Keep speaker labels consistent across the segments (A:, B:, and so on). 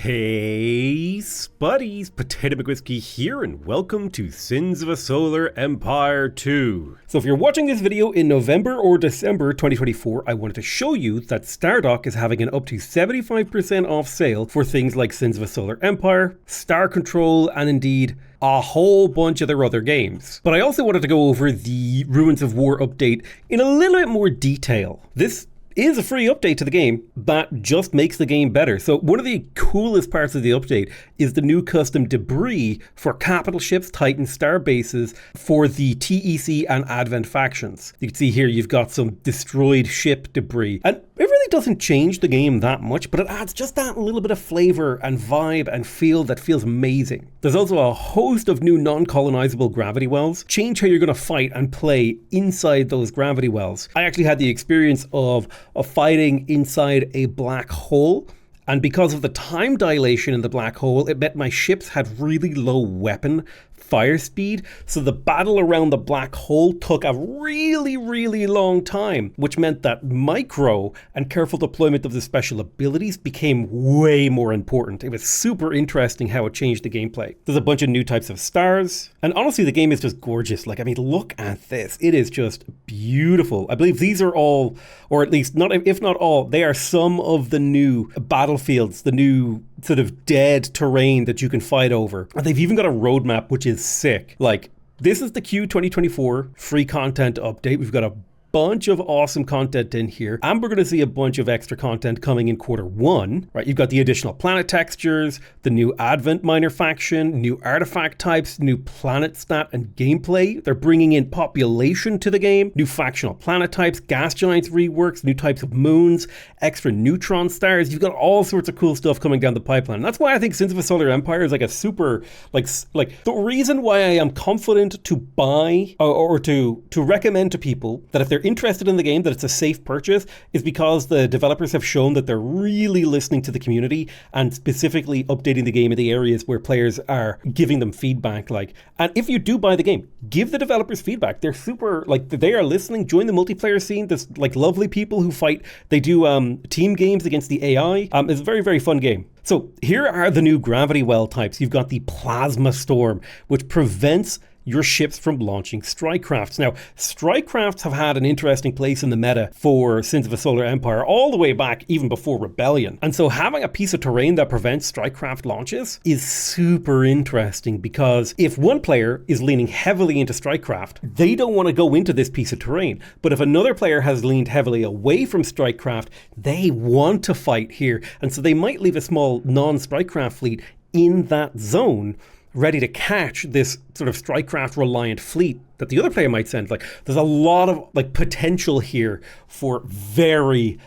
A: Hey Spuddies, Potato McWhiskey here, and welcome to Sins of a Solar Empire 2. So if you're watching this video in November or December 2024, I wanted to show you that Stardock is having an up to 75% off sale for things like Sins of a Solar Empire, Star Control, and indeed a whole bunch of their other games. But I also wanted to go over the Ruins of War update in a little bit more detail. This is a free update to the game that just makes the game better. So one of the coolest parts of the update is the new custom debris for capital ships, Titan star bases for the TEC and Advent factions. You can see here you've got some destroyed ship debris, and it really doesn't change the game that much, but it adds just that little bit of flavor and vibe and feel that feels amazing. There's also a host of new non-colonizable gravity wells. Change how you're going to fight and play inside those gravity wells. I actually had the experience of fighting inside a black hole, and because of the time dilation in the black hole, it meant my ships had really low weapon fire speed, so the battle around the black hole took a really long time, which meant that micro and careful deployment of the special abilities became way more important. It was super interesting how it changed the gameplay. There's a bunch of new types of stars, and honestly the game is just gorgeous. Like, I mean, look at this. It is just beautiful. I believe these are all, or at least not, if not all, they are some of the new battlefields, the new sort of dead terrain that you can fight over. And they've even got a roadmap, which is sick. Like, this is the Q 2024 free content update. We've got a bunch of awesome content in here, and we're going to see a bunch of extra content coming in Q1, right? You've got the additional planet textures, the new Advent miner faction, new artifact types, new planet stat and gameplay. They're bringing in population to the game, new factional planet types, gas giants reworks, new types of moons, extra neutron stars. You've got all sorts of cool stuff coming down the pipeline. And that's why I think Sins of a Solar Empire is like a super, like the reason why I am confident to buy or to recommend to people that if they're interested in the game, that it's a safe purchase, is because the developers have shown that they're really listening to the community and specifically updating the game in the areas where players are giving them feedback. Like, and if you do buy the game, give the developers feedback. They're super, like, they are listening. Join the multiplayer scene. There's like lovely people who fight. They do team games against the AI. It's a very fun game. So here are the new gravity well types. You've got the plasma storm, which prevents your ships from launching strike crafts. Now, strike crafts have had an interesting place in the meta for Sins of a Solar Empire all the way back even before Rebellion. And so having a piece of terrain that prevents strike craft launches is super interesting, because if one player is leaning heavily into strike craft, they don't want to go into this piece of terrain. But if another player has leaned heavily away from strike craft, they want to fight here. And so they might leave a small non-strike craft fleet in that zone, ready to catch this sort of strikecraft reliant fleet that the other player might send. Like, there's a lot of like potential here for very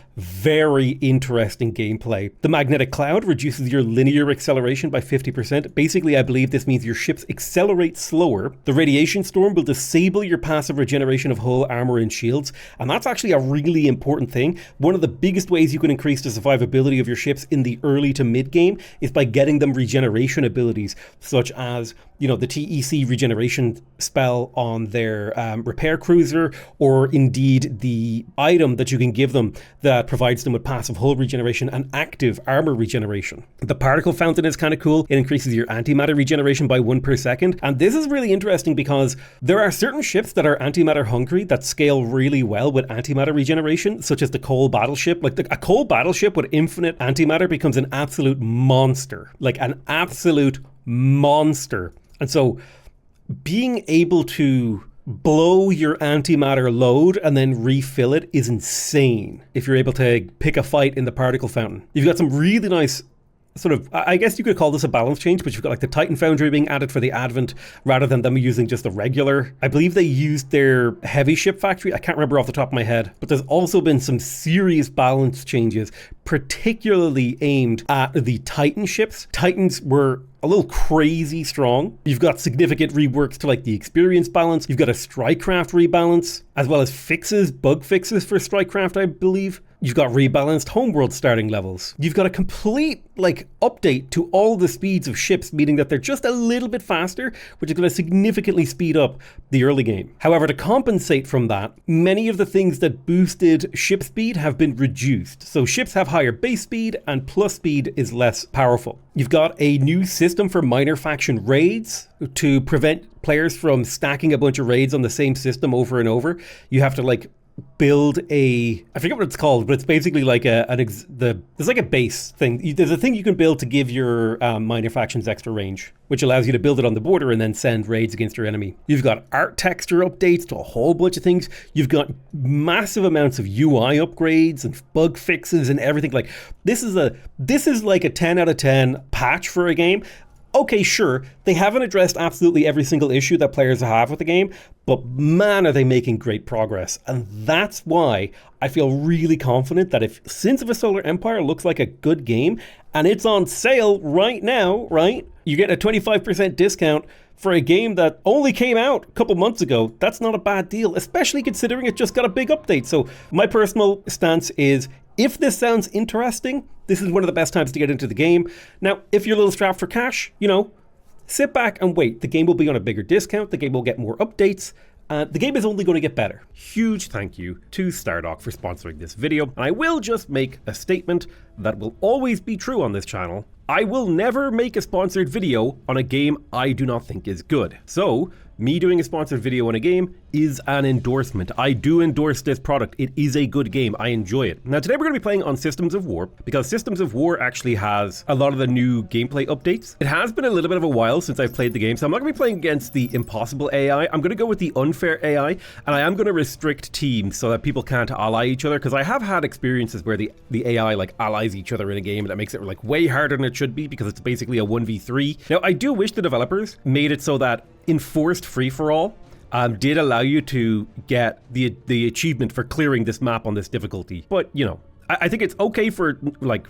A: interesting gameplay. The magnetic cloud reduces your linear acceleration by 50%. Basically, I believe this means your ships accelerate slower. The radiation storm will disable your passive regeneration of hull, armor, and shields, and that's actually a really important thing. One of the biggest ways you can increase the survivability of your ships in the early to mid game is by getting them regeneration abilities, such as, you know, the TEC regeneration spell on their repair cruiser, or indeed the item that you can give them that provides them with passive hull regeneration and active armor regeneration. The particle fountain is kind of cool. It increases your antimatter regeneration by 1 per second. And this is really interesting because there are certain ships that are antimatter hungry that scale really well with antimatter regeneration, such as the coal battleship. Like, a coal battleship with infinite antimatter becomes an absolute monster, like an absolute monster. And so being able to blow your antimatter load and then refill it is insane if you're able to pick a fight in the particle fountain. You've got some really nice sort of, I guess you could call this a balance change, but you've got like the Titan Foundry being added for the Advent rather than them using just the regular. I believe they used their heavy ship factory. I can't remember off the top of my head, but there's also been some serious balance changes, particularly aimed at the Titan ships. Titans were a little crazy strong. You've got significant reworks to like the experience balance. You've got a strikecraft rebalance, as well as fixes, bug fixes for strikecraft, I believe. You've got rebalanced homeworld starting levels. You've got a complete like update to all the speeds of ships, meaning that they're just a little bit faster, which is going to significantly speed up the early game. However, to compensate from that, many of the things that boosted ship speed have been reduced. So ships have higher base speed, and plus speed is less powerful. You've got a new system for minor faction raids to prevent players from stacking a bunch of raids on the same system over and over. You have to like build I forget what it's called, but it's basically like there's like a base thing. There's a thing you can build to give your minor factions extra range, which allows you to build it on the border and then send raids against your enemy. You've got art texture updates to a whole bunch of things. You've got massive amounts of UI upgrades and bug fixes and everything. Like this is like a 10 out of 10 patch for a game. Okay, sure, they haven't addressed absolutely every single issue that players have with the game, but man, are they making great progress. And that's why I feel really confident that if Sins of a Solar Empire looks like a good game, and it's on sale right now, right? You get a 25% discount for a game that only came out a couple months ago. That's not a bad deal, especially considering it just got a big update. So my personal stance is, if this sounds interesting, this is one of the best times to get into the game. Now, if you're a little strapped for cash, sit back and wait. The game will be on a bigger discount. The game will get more updates. The game is only going to get better. Huge thank you to Stardock for sponsoring this video. And I will just make a statement that will always be true on this channel. I will never make a sponsored video on a game I do not think is good. So, me doing a sponsored video on a game is an endorsement. I do endorse this product. It is a good game. I enjoy it. Now, today we're going to be playing on Systems of War, because Systems of War actually has a lot of the new gameplay updates. It has been a little bit of a while since I've played the game, so I'm not going to be playing against the impossible AI. I'm going to go with the unfair AI, and I am going to restrict teams so that people can't ally each other, because I have had experiences where the AI like allies each other in a game, and that makes it like way harder than it should be, because it's basically a 1v3. Now, I do wish the developers made it so that enforced free-for-all did allow you to get the achievement for clearing this map on this difficulty. But, I think it's okay for, like,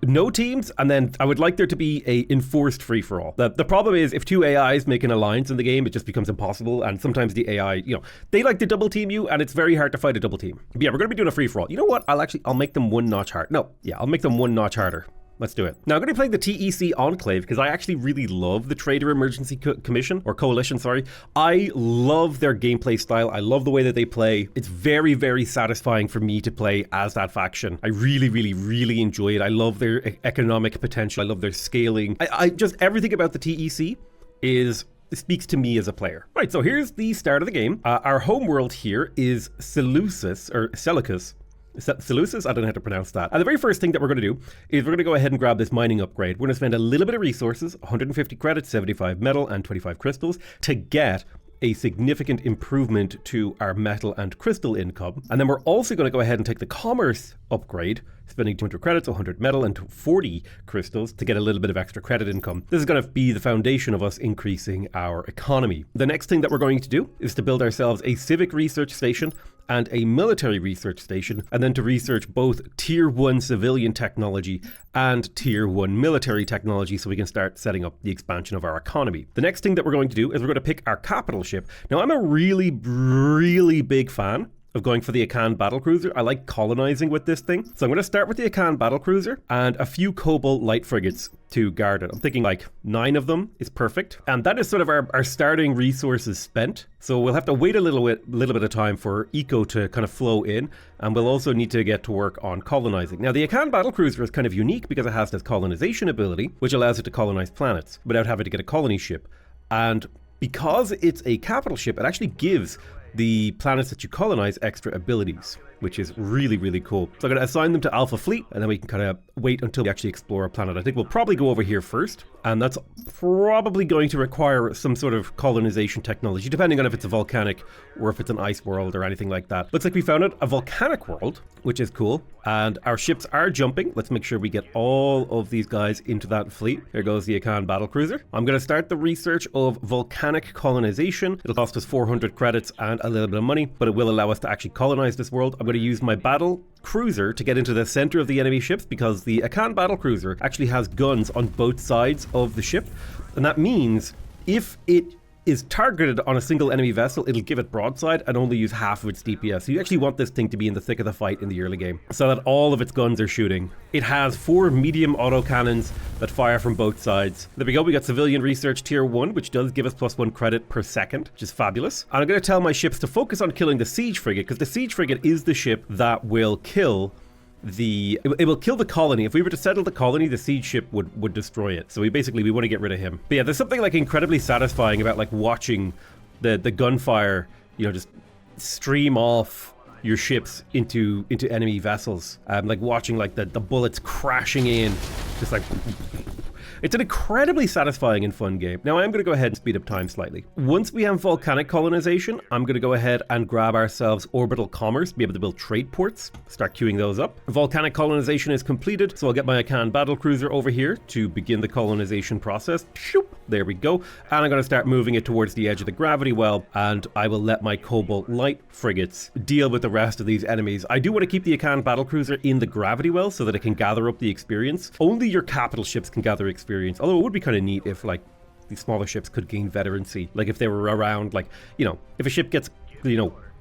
A: no teams, and then I would like there to be a enforced free-for-all. The problem is, if two AIs make an alliance in the game, it just becomes impossible, and sometimes the AI, they like to double team you, and it's very hard to fight a double team. But yeah, we're going to be doing a free-for-all. You know what? I'll make them one notch harder. No, yeah, I'll make them one notch harder. Let's do it. Now, I'm going to be playing the TEC Enclave because I actually really love the Trader Emergency Commission, or Coalition, sorry. I love their gameplay style. I love the way that they play. It's very, very satisfying for me to play as that faction. I really, really, really enjoy it. I love their economic potential. I love their scaling. I just, everything about the TEC speaks to me as a player. Right, so here's the start of the game. Our home world here is Seleucus, or Seleucus. Seleucus? I don't know how to pronounce that. And the very first thing that we're going to do is we're going to go ahead and grab this mining upgrade. We're going to spend a little bit of resources, 150 credits, 75 metal, and 25 crystals to get a significant improvement to our metal and crystal income. And then we're also going to go ahead and take the commerce upgrade, spending 200 credits, 100 metal, and 40 crystals to get a little bit of extra credit income. This is going to be the foundation of us increasing our economy. The next thing that we're going to do is to build ourselves a civic research station and a military research station, and then to research both tier 1 civilian technology and tier 1 military technology so we can start setting up the expansion of our economy. The next thing that we're going to do is we're going to pick our capital ship. Now, I'm a really, really big fan of going for the Akan battlecruiser. I like colonizing with this thing. So I'm going to start with the Akan battlecruiser and a few Cobalt light frigates to guard it. I'm thinking like 9 of them is perfect. And that is sort of our starting resources spent. So we'll have to wait a little bit of time for eco to kind of flow in. And we'll also need to get to work on colonizing. Now, the Akan battlecruiser is kind of unique because it has this colonization ability, which allows it to colonize planets without having to get a colony ship. And because it's a capital ship, it actually gives the planets that you colonize extra abilities, which is really, really cool. So I'm going to assign them to Alpha Fleet, and then we can kind of wait until we actually explore a planet. I think we'll probably go over here first, and that's probably going to require some sort of colonization technology, depending on if it's a volcanic or if it's an ice world or anything like that. Looks like we found a volcanic world, which is cool, and our ships are jumping. Let's make sure we get all of these guys into that fleet. Here goes the Akan battlecruiser. I'm going to start the research of volcanic colonization. It'll cost us 400 credits and a little bit of money, but it will allow us to actually colonize this world. I'm going to use my battle cruiser to get into the center of the enemy ships, because the Akan battlecruiser actually has guns on both sides of the ship, and that means if it is targeted on a single enemy vessel, it'll give it broadside and only use half of its DPS. So you actually want this thing to be in the thick of the fight in the early game, so that all of its guns are shooting. It has 4 medium autocannons that fire from both sides. There we go, we got civilian research tier 1, which does give us +1 credit per second, which is fabulous. And I'm going to tell my ships to focus on killing the siege frigate, because the siege frigate is the ship that will kill it will kill the colony. If we were to settle the colony, the siege ship would destroy it. So we want to get rid of him. But yeah, there's something like incredibly satisfying about like watching the gunfire, just stream off your ships into enemy vessels. Like watching like the bullets crashing in, just like. It's an incredibly satisfying and fun game. Now I'm going to go ahead and speed up time slightly. Once we have volcanic colonization, I'm going to go ahead and grab ourselves orbital commerce, be able to build trade ports, start queuing those up. Volcanic colonization is completed, so I'll get my Akan battlecruiser over here to begin the colonization process. Shoop, there we go. And I'm going to start moving it towards the edge of the gravity well, and I will let my Cobalt light frigates deal with the rest of these enemies. I do want to keep the Akan battlecruiser in the gravity well so that it can gather up the experience. Only your capital ships can gather experience. Although it would be kind of neat if like these smaller ships could gain veterancy, like if they were around, like, if a ship gets,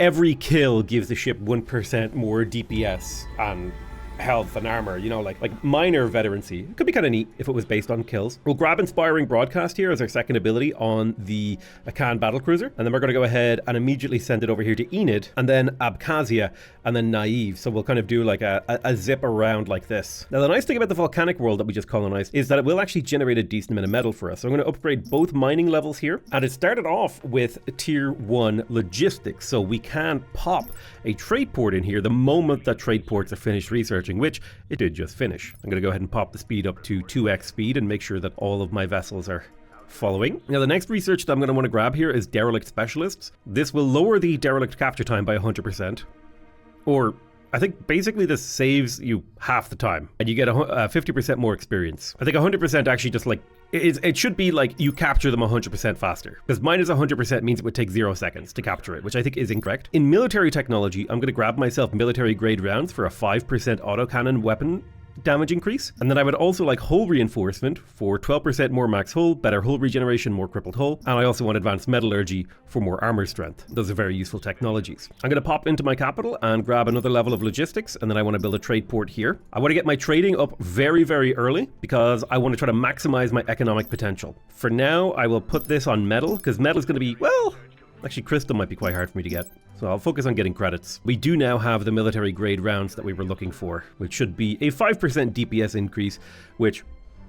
A: every kill gives the ship 1% more DPS and health and armor, like minor veterancy. It could be kind of neat if it was based on kills. We'll grab Inspiring Broadcast here as our second ability on the Akan battlecruiser, and then we're going to go ahead and immediately send it over here to Enid, and then Abkhazia, and then Naive. So we'll kind of do like a zip around like this. Now the nice thing about the volcanic world that we just colonized is that it will actually generate a decent amount of metal for us. So I'm going to upgrade both mining levels here, and it started off with tier 1 logistics, so we can pop a trade port in here the moment that trade ports are finished research, which it did just finish. I'm going to go ahead and pop the speed up to 2x speed and make sure that all of my vessels are following. Now the next research that I'm going to want to grab here is Derelict Specialists. This will lower the derelict capture time by 100%. Or I think basically this saves you half the time and you get 50% more experience. I think 100% actually just like it should be like you capture them 100% faster, because minus 100% means it would take 0 seconds to capture it, which I think is incorrect. In military technology, I'm going to grab myself military grade rounds for a 5% autocannon weapon damage increase, and then I would also like hull reinforcement for 12% more max hull, better hull regeneration, more crippled hull, and I also want advanced metallurgy for more armor strength. Those are very useful technologies. I'm going to pop into my capital and grab another level of logistics, and then I want to build a trade port here. I want to get my trading up very, very early because I want to try to maximize my economic potential. For now, I will put this on metal, because metal is going to be, well, actually crystal might be quite hard for me to get. So I'll focus on getting credits. We do now have the military grade rounds that we were looking for, which should be a 5% DPS increase, which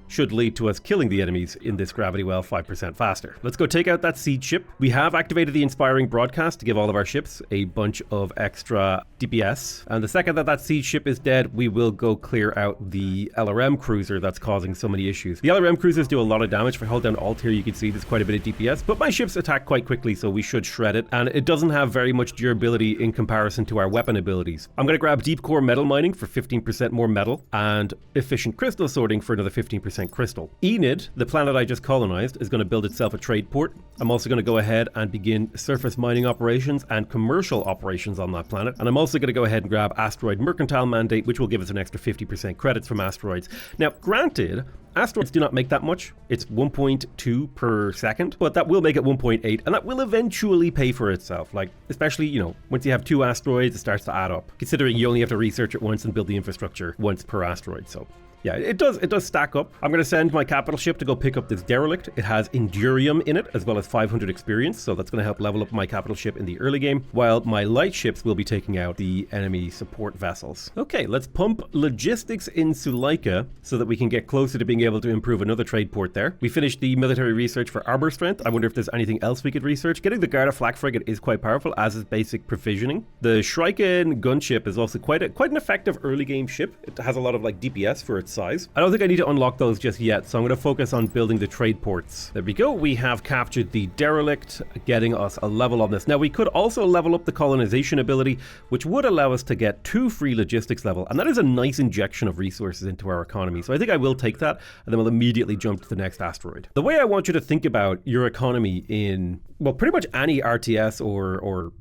A: should lead to us killing the enemies in this gravity well 5% faster. Let's go take out that siege ship. We have activated the Inspiring Broadcast to give all of our ships a bunch of extra DPS. And the second that siege ship is dead, we will go clear out the LRM cruiser that's causing so many issues. The LRM cruisers do a lot of damage. If I hold down Alt here, you can see there's quite a bit of DPS, but my ships attack quite quickly, so we should shred it. And it doesn't have very much durability in comparison to our weapon abilities. I'm going to grab Deep Core Metal Mining for 15% more metal and Efficient Crystal Sorting for another 15% crystal. Enid, the planet I just colonized, is going to build itself a trade port. I'm also going to go ahead and begin surface mining operations and commercial operations on that planet. And I'm also going to go ahead and grab Asteroid Mercantile Mandate, which will give us an extra 50% credits from asteroids. Now, granted, asteroids do not make that much. It's 1.2 per second, but that will make it 1.8, and that will eventually pay for itself. Like, especially, once you have 2 asteroids, it starts to add up, considering you only have to research it once and build the infrastructure once per asteroid. So yeah, it does stack up. I'm going to send my capital ship to go pick up this derelict. It has Endurium in it, as well as 500 experience, so that's going to help level up my capital ship in the early game, while my light ships will be taking out the enemy support vessels. Okay, let's pump logistics in Suleika so that we can get closer to being able to improve another trade port there. We finished the military research for armor strength. I wonder if there's anything else we could research. Getting the Garda flak frigate is quite powerful, as is basic provisioning. The Shrieken gunship is also quite an effective early game ship. It has a lot of like DPS for its size. I don't think I need to unlock those just yet, so I'm going to focus on building the trade ports. There we go. We have captured the derelict, getting us a level on this. Now, we could also level up the colonization ability, which would allow us to get 2 free logistics level, and that is a nice injection of resources into our economy. So I think I will take that, and then we'll immediately jump to the next asteroid. The way I want you to think about your economy in, well, pretty much any RTS or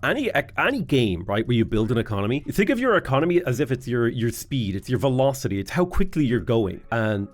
A: any game, right, where you build an economy, think of your economy as if it's your speed, it's your velocity, it's how quickly you're going. And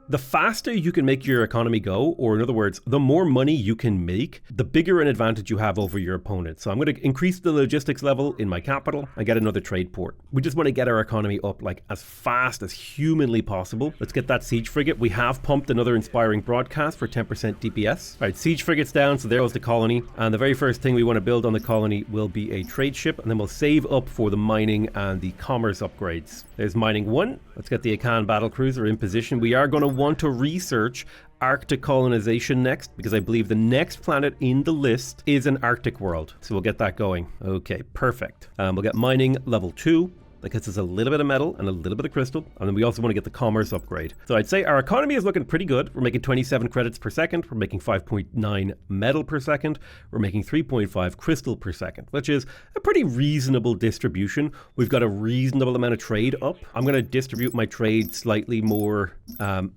A: The faster you can make your economy go, or in other words, the more money you can make, the bigger an advantage you have over your opponent. So I'm going to increase the logistics level in my capital and get another trade port. We just want to get our economy up like as fast as humanly possible. Let's get that siege frigate. We have pumped another inspiring broadcast for 10% DPS. All right, siege frigate's down, so there goes the colony. And the very first thing we want to build on the colony will be a trade ship, and then we'll save up for the mining and the commerce upgrades. There's mining 1. Let's get the Akan battlecruiser in position. We are going to want to research Arctic colonization next, because I believe the next planet in the list is an Arctic world. So we'll get that going. Okay, perfect. We'll get mining level 2. That gets us a little bit of metal and a little bit of crystal. And then we also want to get the commerce upgrade. So I'd say our economy is looking pretty good. We're making 27 credits per second. We're making 5.9 metal per second. We're making 3.5 crystal per second, which is a pretty reasonable distribution. We've got a reasonable amount of trade up. I'm going to distribute my trade slightly more,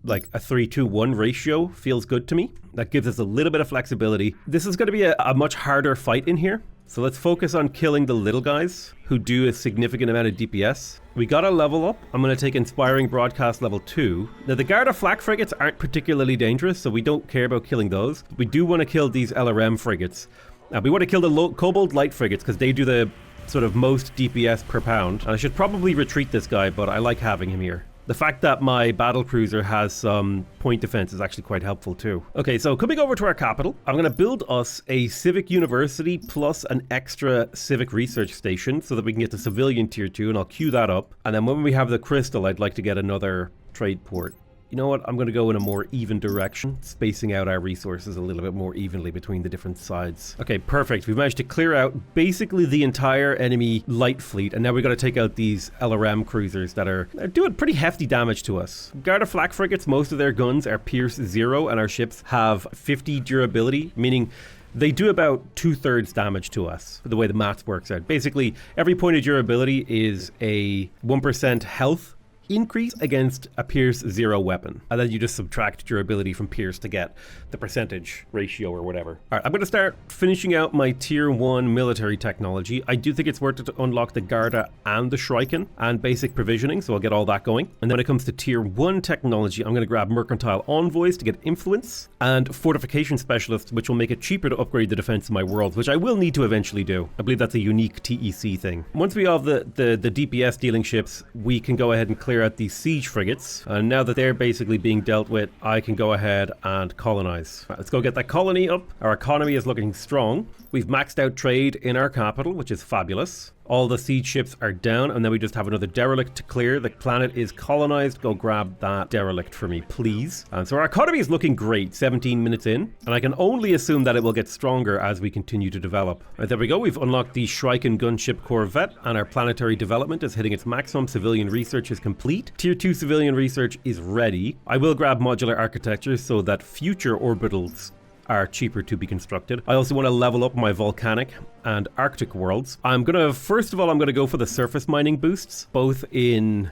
A: like a 3-2-1 ratio feels good to me. That gives us a little bit of flexibility. This is going to be a much harder fight in here. So let's focus on killing the little guys who do a significant amount of DPS. We got a level up. I'm going to take Inspiring Broadcast level 2. Now the Garda flak frigates aren't particularly dangerous, so we don't care about killing those. We do want to kill these LRM frigates. We want to kill the Cobalt light frigates because they do the sort of most DPS per pound. And I should probably retreat this guy, but I like having him here. The fact that my battlecruiser has some point defense is actually quite helpful too. Okay, so coming over to our capital, I'm going to build us a civic university plus an extra civic research station so that we can get to civilian tier 2, and I'll queue that up. And then when we have the crystal, I'd like to get another trade port. You know what? I'm going to go in a more even direction, spacing out our resources a little bit more evenly between the different sides. Okay, perfect. We've managed to clear out basically the entire enemy light fleet, and now we've got to take out these LRM cruisers that are doing pretty hefty damage to us. Garda flak frigates, most of their guns are Pierce 0, and our ships have 50 durability, meaning they do about 2/3 damage to us, the way the maths works out. Basically, every point of durability is a 1% health increase against a Pierce 0 weapon. And then you just subtract durability from Pierce to get the percentage ratio or whatever. All right, I'm going to start finishing out my tier 1 military technology. I do think it's worth it to unlock the Garda and the Shuriken and basic provisioning, so I'll get all that going. And then when it comes to tier 1 technology, I'm going to grab Mercantile Envoys to get influence and Fortification Specialists, which will make it cheaper to upgrade the defense of my world, which I will need to eventually do. I believe that's a unique TEC thing. Once we have the DPS dealing ships, we can go ahead and clear out these siege frigates, and now that they're basically being dealt with, I can go ahead and colonize. Right, let's go get that colony up. Our economy is looking strong. We've maxed out trade in our capital, which is fabulous. All the siege ships are down, and then we just have another derelict to clear. The planet is colonized. Go grab that derelict for me, please. So our economy is looking great, 17 minutes in, and I can only assume that it will get stronger as we continue to develop. Right, there we go. We've unlocked the Shuriken gunship corvette, and our planetary development is hitting its maximum. Civilian research is complete. Tier 2 civilian research is ready. I will grab modular architecture so that future orbitals are cheaper to be constructed. I also want to level up my volcanic and Arctic worlds. First of all, I'm going to go for the surface mining boosts, both in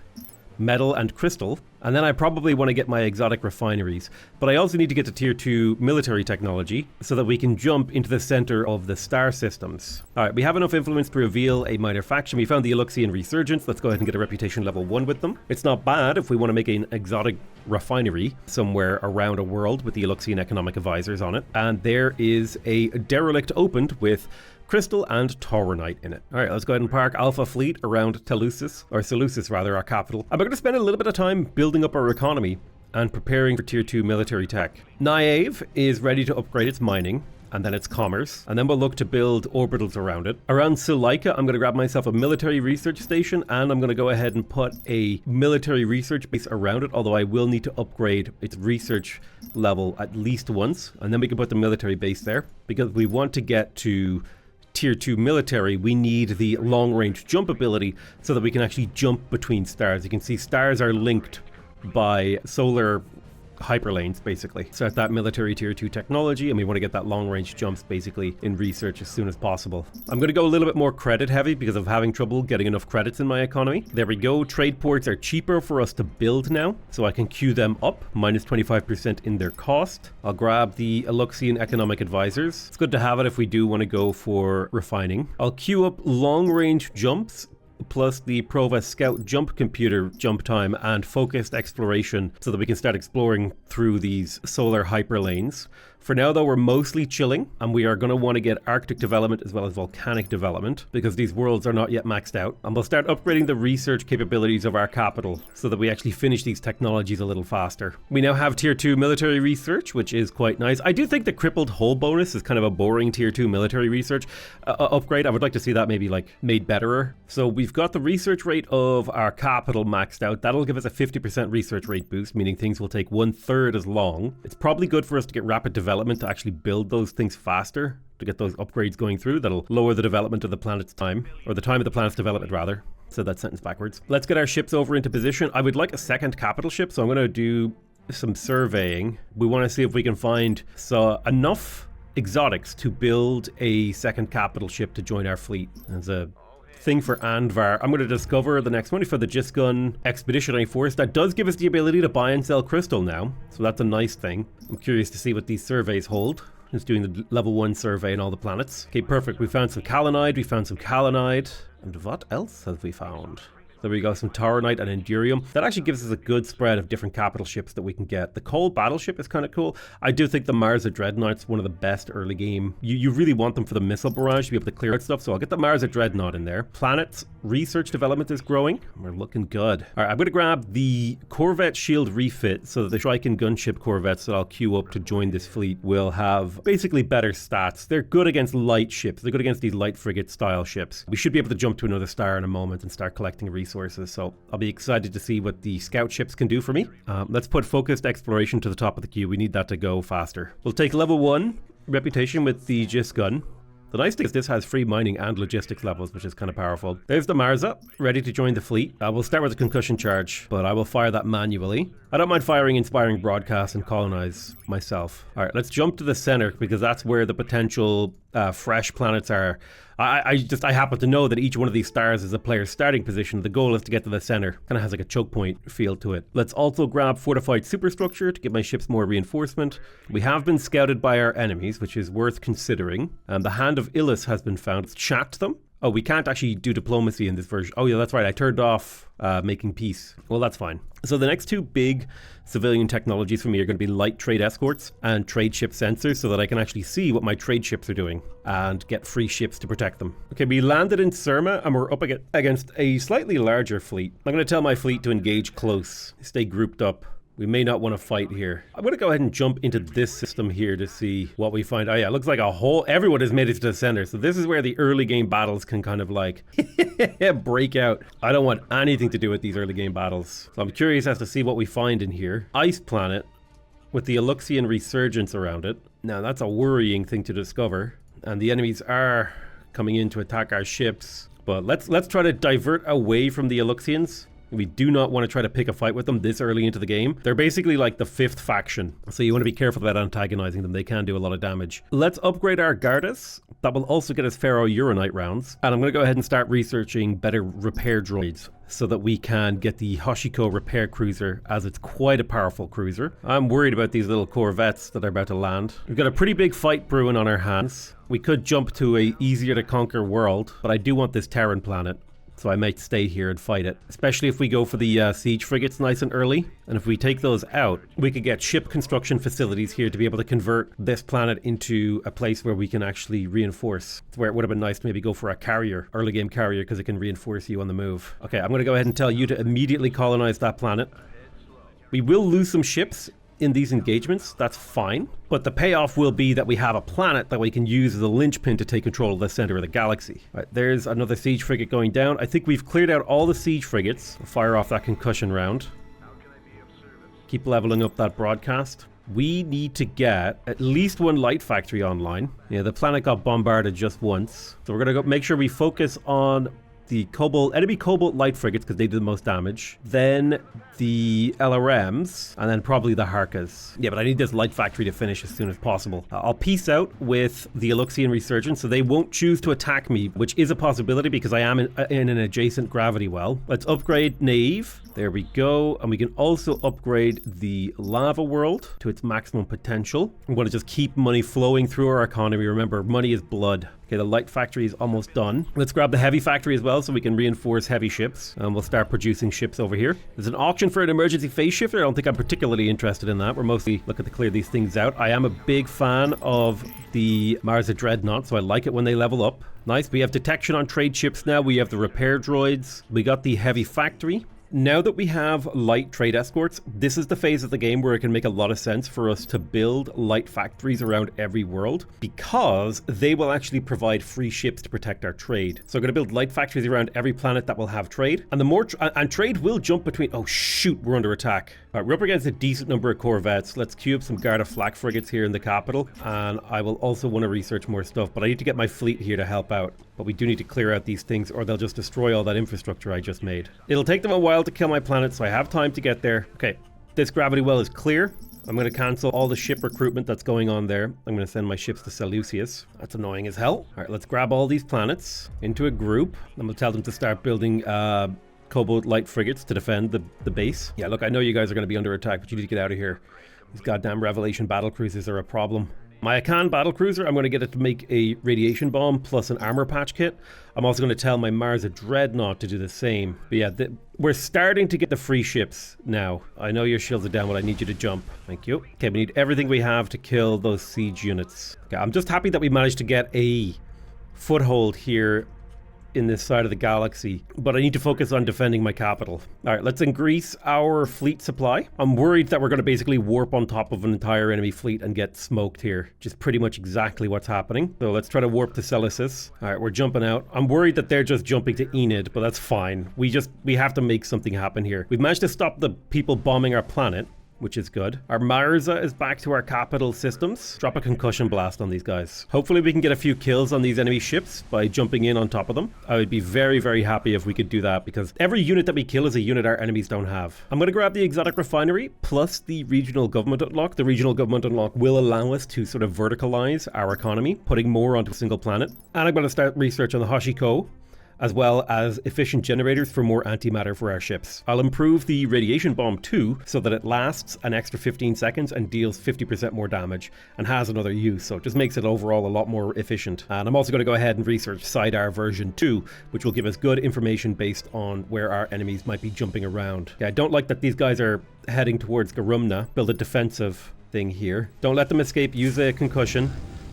A: metal and crystal. And then I probably want to get my exotic refineries. But I also need to get to tier 2 military technology so that we can jump into the center of the star systems. All right, we have enough influence to reveal a minor faction. We found the Eluxian Resurgence. Let's go ahead and get a reputation level 1 with them. It's not bad if we want to make an exotic refinery somewhere around a world with the Eluxian Economic Advisors on it. And there is a derelict opened with crystal and tauronite in it. All right, let's go ahead and park Alpha Fleet around Seleucus rather, our capital. And we're going to spend a little bit of time building up our economy and preparing for tier 2 military tech. Naive is ready to upgrade its mining and then its commerce, and then we'll look to build orbitals around it. Around Suleika, I'm going to grab myself a military research station, and I'm going to go ahead and put a military research base around it, although I will need to upgrade its research level at least once, and then we can put the military base there, because we want to get to tier 2 military. We need the long range jump ability so that we can actually jump between stars. You can see stars are linked by solar hyperlanes, basically. So at that military tier 2 technology, and we want to get that long range jumps basically in research as soon as possible. I'm going to go a little bit more credit heavy because of having trouble getting enough credits in my economy. There we go. Trade ports are cheaper for us to build now, so I can queue them up, minus 25% in their cost. I'll grab the Eluxian Economic Advisors. It's good to have it if we do want to go for refining. I'll queue up long range jumps plus the Prova Scout jump computer jump time and focused exploration so that we can start exploring through these solar hyperlanes. For now though, we're mostly chilling, and we are going to want to get Arctic development as well as volcanic development because these worlds are not yet maxed out. And we'll start upgrading the research capabilities of our capital so that we actually finish these technologies a little faster. We now have tier 2 military research, which is quite nice. I do think the crippled hull bonus is kind of a boring tier 2 military research upgrade. I would like to see that maybe like made betterer. So we've got the research rate of our capital maxed out. That'll give us a 50% research rate boost, meaning things will take 1/3 as long. It's probably good for us to get rapid development to actually build those things faster, to get those upgrades going through. That'll lower the development of the planet's time, or the time of the planet's development rather. Said that sentence backwards. Let's get our ships over into position. I would like a second capital ship, so I'm going to do some surveying. We want to see if we can find enough exotics to build a second capital ship to join our fleet. As a thing for Andvar, I'm going to discover the next one for the Jisgun Expeditionary Force. That does give us the ability to buy and sell crystal now, so that's a nice thing. I'm curious to see what these surveys hold. Just doing the level 1 survey on all the planets. Okay, perfect. We found some Kalinide, we found some Kalinide. And what else have we found? There we go, some Tauronite and Endurium. That actually gives us a good spread of different capital ships that we can get. The Coal Battleship is kind of cool. I do think the Marza Dreadnought's one of the best early game. You really want them for the missile barrage to be able to clear out stuff, so I'll get the Marza Dreadnought in there. Planets research development is growing. We're looking good. All right, I'm going to grab the Corvette Shield refit so that the Shrike gunship corvettes that I'll queue up to join this fleet will have basically better stats. They're good against light ships. They're good against these light frigate style ships. We should be able to jump to another star in a moment and start collecting resources, so I'll be excited to see what the scout ships can do for me. Let's put focused exploration to the top of the queue. We need that to go faster. We'll take level 1 reputation with the Jisgun. The nice thing is this has free mining and logistics levels, which is kind of powerful. There's the Marza, ready to join the fleet. We'll start with the concussion charge, but I will fire that manually. I don't mind firing inspiring broadcast and colonize myself. All right, let's jump to the center because that's where the potential fresh planets are. I happen to know that each one of these stars is a player's starting position. The goal is to get to the center. Kind of has like a choke point feel to it. Let's also grab fortified superstructure to give my ships more reinforcement. We have been scouted by our enemies, which is worth considering. The Hand of Illus has been found. Let's chat to them. Oh, we can't actually do diplomacy in this version. Oh yeah, that's right. I turned off making peace. Well, that's fine. So the next two big civilian technologies for me are going to be light trade escorts and trade ship sensors so that I can actually see what my trade ships are doing and get free ships to protect them. Okay, we landed in Surma and we're up against a slightly larger fleet. I'm going to tell my fleet to engage close, stay grouped up. We may not want to fight here. I'm going to go ahead and jump into this system here to see what we find. Oh yeah, it looks like everyone has made it to the center. So this is where the early game battles can kind of like break out. I don't want anything to do with these early game battles. So I'm curious as to see what we find in here. Ice planet with the Eluxian resurgence around it. Now that's a worrying thing to discover. And the enemies are coming in to attack our ships. But let's try to divert away from the Eluxians. We do not want to try to pick a fight with them this early into the game. They're basically like the 5th faction, so you want to be careful about antagonizing them. They can do a lot of damage. Let's upgrade our Gardas. That will also get us Ferro-Uranite rounds. And I'm going to go ahead and start researching better repair droids so that we can get the Hoshiko repair cruiser, as it's quite a powerful cruiser. I'm worried about these little corvettes that are about to land. We've got a pretty big fight brewing on our hands. We could jump to a easier to conquer world, but I do want this Terran planet. So I might stay here and fight it, especially if we go for the siege frigates nice and early. And if we take those out, we could get ship construction facilities here to be able to convert this planet into a place where we can actually reinforce. It's where it would have been nice to maybe go for a carrier, early game carrier, because it can reinforce you on the move. Okay, I'm going to go ahead and tell you to immediately colonize that planet. We will lose some ships in these engagements, that's fine, but the payoff will be that we have a planet that we can use as a linchpin to take control of the center of the galaxy. Right, there's another siege frigate going down. I think we've cleared out all the siege frigates. We'll fire off that concussion round. Keep leveling up that broadcast. We need to get at least one light factory online. Yeah, the planet got bombarded just once, so we're gonna go make sure we focus on the enemy Cobalt light frigates because they do the most damage. Then the LRMs, and then probably the Harkas. Yeah, but I need this light factory to finish as soon as possible. I'll peace out with the Eluxian Resurgence, so they won't choose to attack me, which is a possibility because I am in an adjacent gravity well. Let's upgrade Naive. There we go. And we can also upgrade the Lava World to its maximum potential. I'm going to just keep money flowing through our economy. Remember, money is blood. Okay, the light factory is almost done. Let's grab the heavy factory as well so we can reinforce heavy ships. And we'll start producing ships over here. There's an auction for an emergency phase shifter. I don't think I'm particularly interested in that. We're mostly looking to clear these things out. I am a big fan of the Mars Dreadnought, so I like it when they level up. Nice. We have detection on trade ships now. We have the repair droids. We got the heavy factory. Now that we have light trade escorts, this is the phase of the game where it can make a lot of sense for us to build light factories around every world because they will actually provide free ships to protect our trade. So I'm going to build light factories around every planet that will have trade, and the more and trade will jump between. Oh shoot, we're under attack. All right, we're up against a decent number of corvettes. Let's queue up some Garda flak frigates here in the capital, and I will also want to research more stuff, but I need to get my fleet here to help out. But we do need to clear out these things or they'll just destroy all that infrastructure I just made. It'll take them a while to kill my planet, so I have time to get there. Okay, this gravity well is clear. I'm going to cancel all the ship recruitment that's going on there. I'm going to send my ships to Seleucus. That's annoying as hell. All right, let's grab all these planets into a group. I'm going to tell them to start building Cobalt light frigates to defend the base. Yeah, look, I know you guys are going to be under attack, but you need to get out of here. These goddamn Revelation battle cruisers are a problem. My Akan battlecruiser, I'm going to get it to make a radiation bomb plus an armor patch kit. I'm also going to tell my Mars Dreadnought to do the same. But yeah, we're starting to get the free ships now. I know your shields are down, but I need you to jump. Thank you. Okay, we need everything we have to kill those siege units. Okay, I'm just happy that we managed to get a foothold here in this side of the galaxy, but I need to focus on defending my capital. All right, let's increase our fleet supply. I'm worried that we're going to basically warp on top of an entire enemy fleet and get smoked here, which is pretty much exactly what's happening. So let's try to warp to Seleucus. All right, we're jumping out. I'm worried that they're just jumping to Enid, but that's fine. We have to make something happen here. We've managed to stop the people bombing our planet, which is good. Our Marza is back to our capital systems. Drop a concussion blast on these guys. Hopefully we can get a few kills on these enemy ships by jumping in on top of them. I would be very, very happy if we could do that because every unit that we kill is a unit our enemies don't have. I'm going to grab the exotic refinery plus the regional government unlock. The regional government unlock will allow us to sort of verticalize our economy, putting more onto a single planet. And I'm going to start research on the Hashiko, as well as efficient generators for more antimatter for our ships. I'll improve the radiation bomb too, so that it lasts an extra 15 seconds and deals 50% more damage and has another use, so it just makes it overall a lot more efficient. And I'm also going to go ahead and research SIDAR version 2, which will give us good information based on where our enemies might be jumping around. Yeah, I don't like that these guys are heading towards Garumna. Build a defensive thing here. Don't let them escape, use a concussion.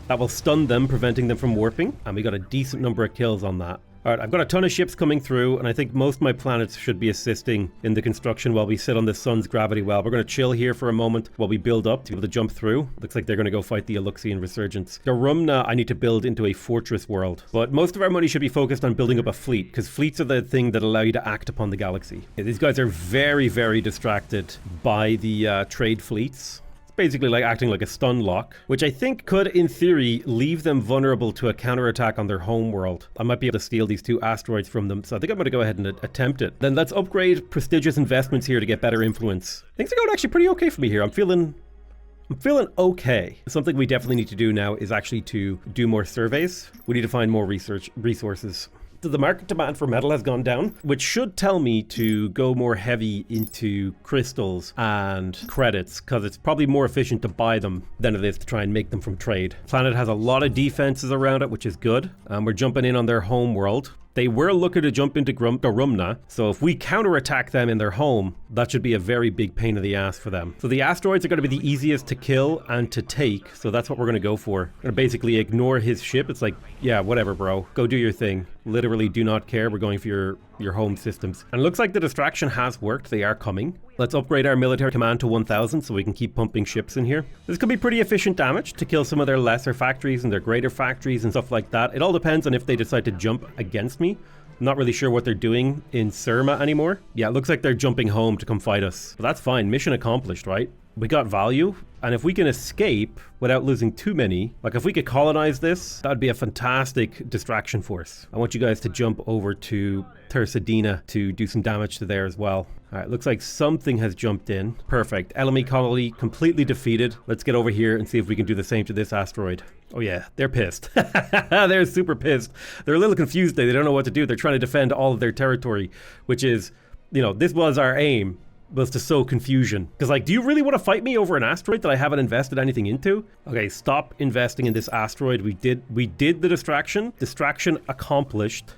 A: That will stun them, preventing them from warping, and we got a decent number of kills on that. Alright, I've got a ton of ships coming through, and I think most of my planets should be assisting in the construction while we sit on the sun's gravity well. We're going to chill here for a moment while we build up to be able to jump through. Looks like they're going to go fight the Eluxian Resurgence. Garumna, I need to build into a fortress world. But most of our money should be focused on building up a fleet, because fleets are the thing that allow you to act upon the galaxy. Yeah, these guys are very, very distracted by the trade fleets. Basically like acting like a stun lock, which I think could, in theory, leave them vulnerable to a counterattack on their home world. I might be able to steal these 2 asteroids from them, so I think I'm going to go ahead and attempt it. Then let's upgrade prestigious investments here to get better influence. Things are going actually pretty okay for me here. I'm feeling okay. Something we definitely need to do now is actually to do more surveys. We need to find more resources. The market demand for metal has gone down, which should tell me to go more heavy into crystals and credits, because it's probably more efficient to buy them than it is to try and make them from trade. Planet has a lot of defenses around it, which is good. We're jumping in on their home world. They were looking to jump into Garumna, so if we counterattack them in their home, that should be a very big pain in the ass for them. So the asteroids are going to be the easiest to kill and to take, so that's what we're going to go for. We're going to basically ignore his ship. It's like, yeah, whatever, bro. Go do your thing. Literally do not care. We're going for your home systems. And it looks like the distraction has worked. They are coming. Let's upgrade our military command to 1000 so we can keep pumping ships in here. This could be pretty efficient damage to kill some of their lesser factories and their greater factories and stuff like that. It all depends on if they decide to jump against me. I'm not really sure what they're doing in Surma anymore. Yeah, it looks like they're jumping home to come fight us. But that's fine. Mission accomplished, right? We got value. And if we can escape without losing too many, like if we could colonize this, that would be a fantastic distraction force. I want you guys to jump over to Tersadina to do some damage to there as well. All right, looks like something has jumped in. Perfect. Enemy colony completely defeated. Let's get over here and see if we can do the same to this asteroid. Oh yeah, they're pissed. They're super pissed. They're a little confused. They don't know what to do. They're trying to defend all of their territory, which is, you know, this was our aim, was to sow confusion. Because like, do you really want to fight me over an asteroid that I haven't invested anything into? Okay, stop investing in this asteroid. We did the distraction. Distraction accomplished.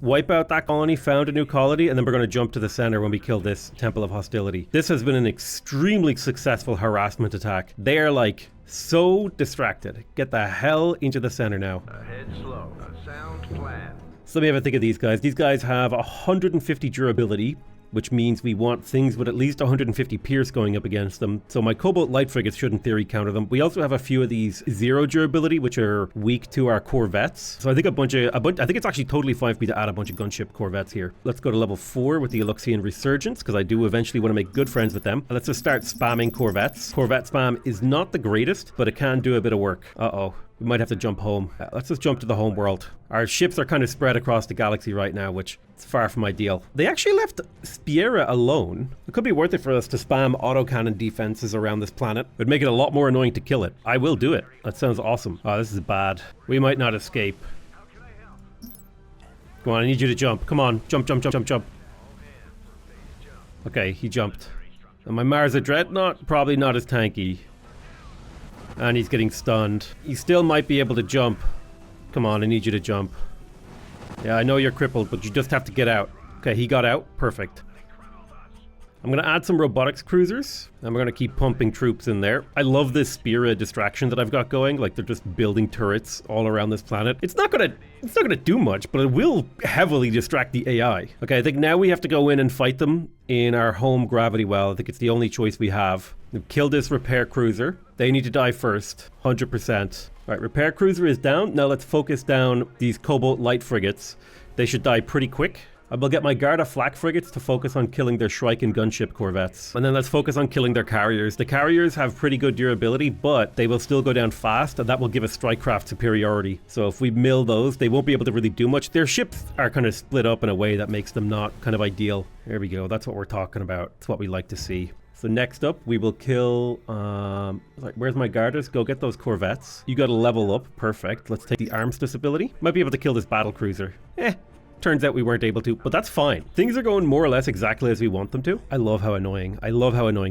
A: Wipe out that colony, found a new colony, and then we're going to jump to the center when we kill this Temple of Hostility. This has been an extremely successful harassment attack. They are like so distracted. Get the hell into the center now.
B: Ahead slow. A sound plan.
A: So let me have a think of these guys. These guys have 150 durability, which means we want things with at least 150 pierce going up against them. So my Cobalt Light Frigates should in theory counter them. We also have a few of these 0 durability, which are weak to our corvettes. So I think I think it's actually totally fine for me to add a bunch of gunship corvettes here. Let's go to level 4 with the Eluxian Resurgence, because I do eventually want to make good friends with them. And let's just start spamming corvettes. Corvette spam is not the greatest, but it can do a bit of work. Uh-oh. We might have to jump home. Let's just jump to the home world. Our ships are kind of spread across the galaxy right now, which is far from ideal. They actually left Spiera alone. It could be worth it for us to spam autocannon defenses around this planet. It would make it a lot more annoying to kill it. I will do it. That sounds awesome. Oh, this is bad. We might not escape. Come on, I need you to jump. Come on, jump, jump, jump, jump, jump. Okay, he jumped. And my Mars Dreadnought, probably not as tanky. And he's getting stunned. He still might be able to jump. Come on, I need you to jump. Yeah, I know you're crippled, but you just have to get out. Okay, he got out. Perfect. I'm going to add some robotics cruisers, and we're going to keep pumping troops in there. I love this Spira distraction that I've got going. Like, they're just building turrets all around this planet. It's not going to do much, but it will heavily distract the AI. Okay, I think now we have to go in and fight them in our home gravity well. I think it's the only choice we have. We've killed this repair cruiser. They need to die first, 100%. All right, repair cruiser is down. Now let's focus down these Cobalt Light Frigates. They should die pretty quick. I will get my Garda flak frigates to focus on killing their Shrike gunship corvettes. And then let's focus on killing their carriers. The carriers have pretty good durability, but they will still go down fast, and that will give us strike craft superiority. So if we mill those, they won't be able to really do much. Their ships are kind of split up in a way that makes them not kind of ideal. There we go. That's what we're talking about. That's what we like to see. So next up, we will kill, where's my Gardas? Go get those corvettes. You got to level up. Perfect. Let's take the armistice ability. Might be able to kill this battle cruiser. Turns out we weren't able to, but that's fine. Things are going more or less exactly as we want them to. I love how annoying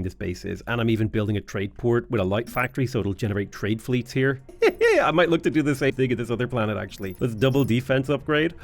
A: this base is. And I'm even building a trade port with a light factory, so it'll generate trade fleets here. I might look to do the same thing at this other planet, actually. Let's double defense upgrade.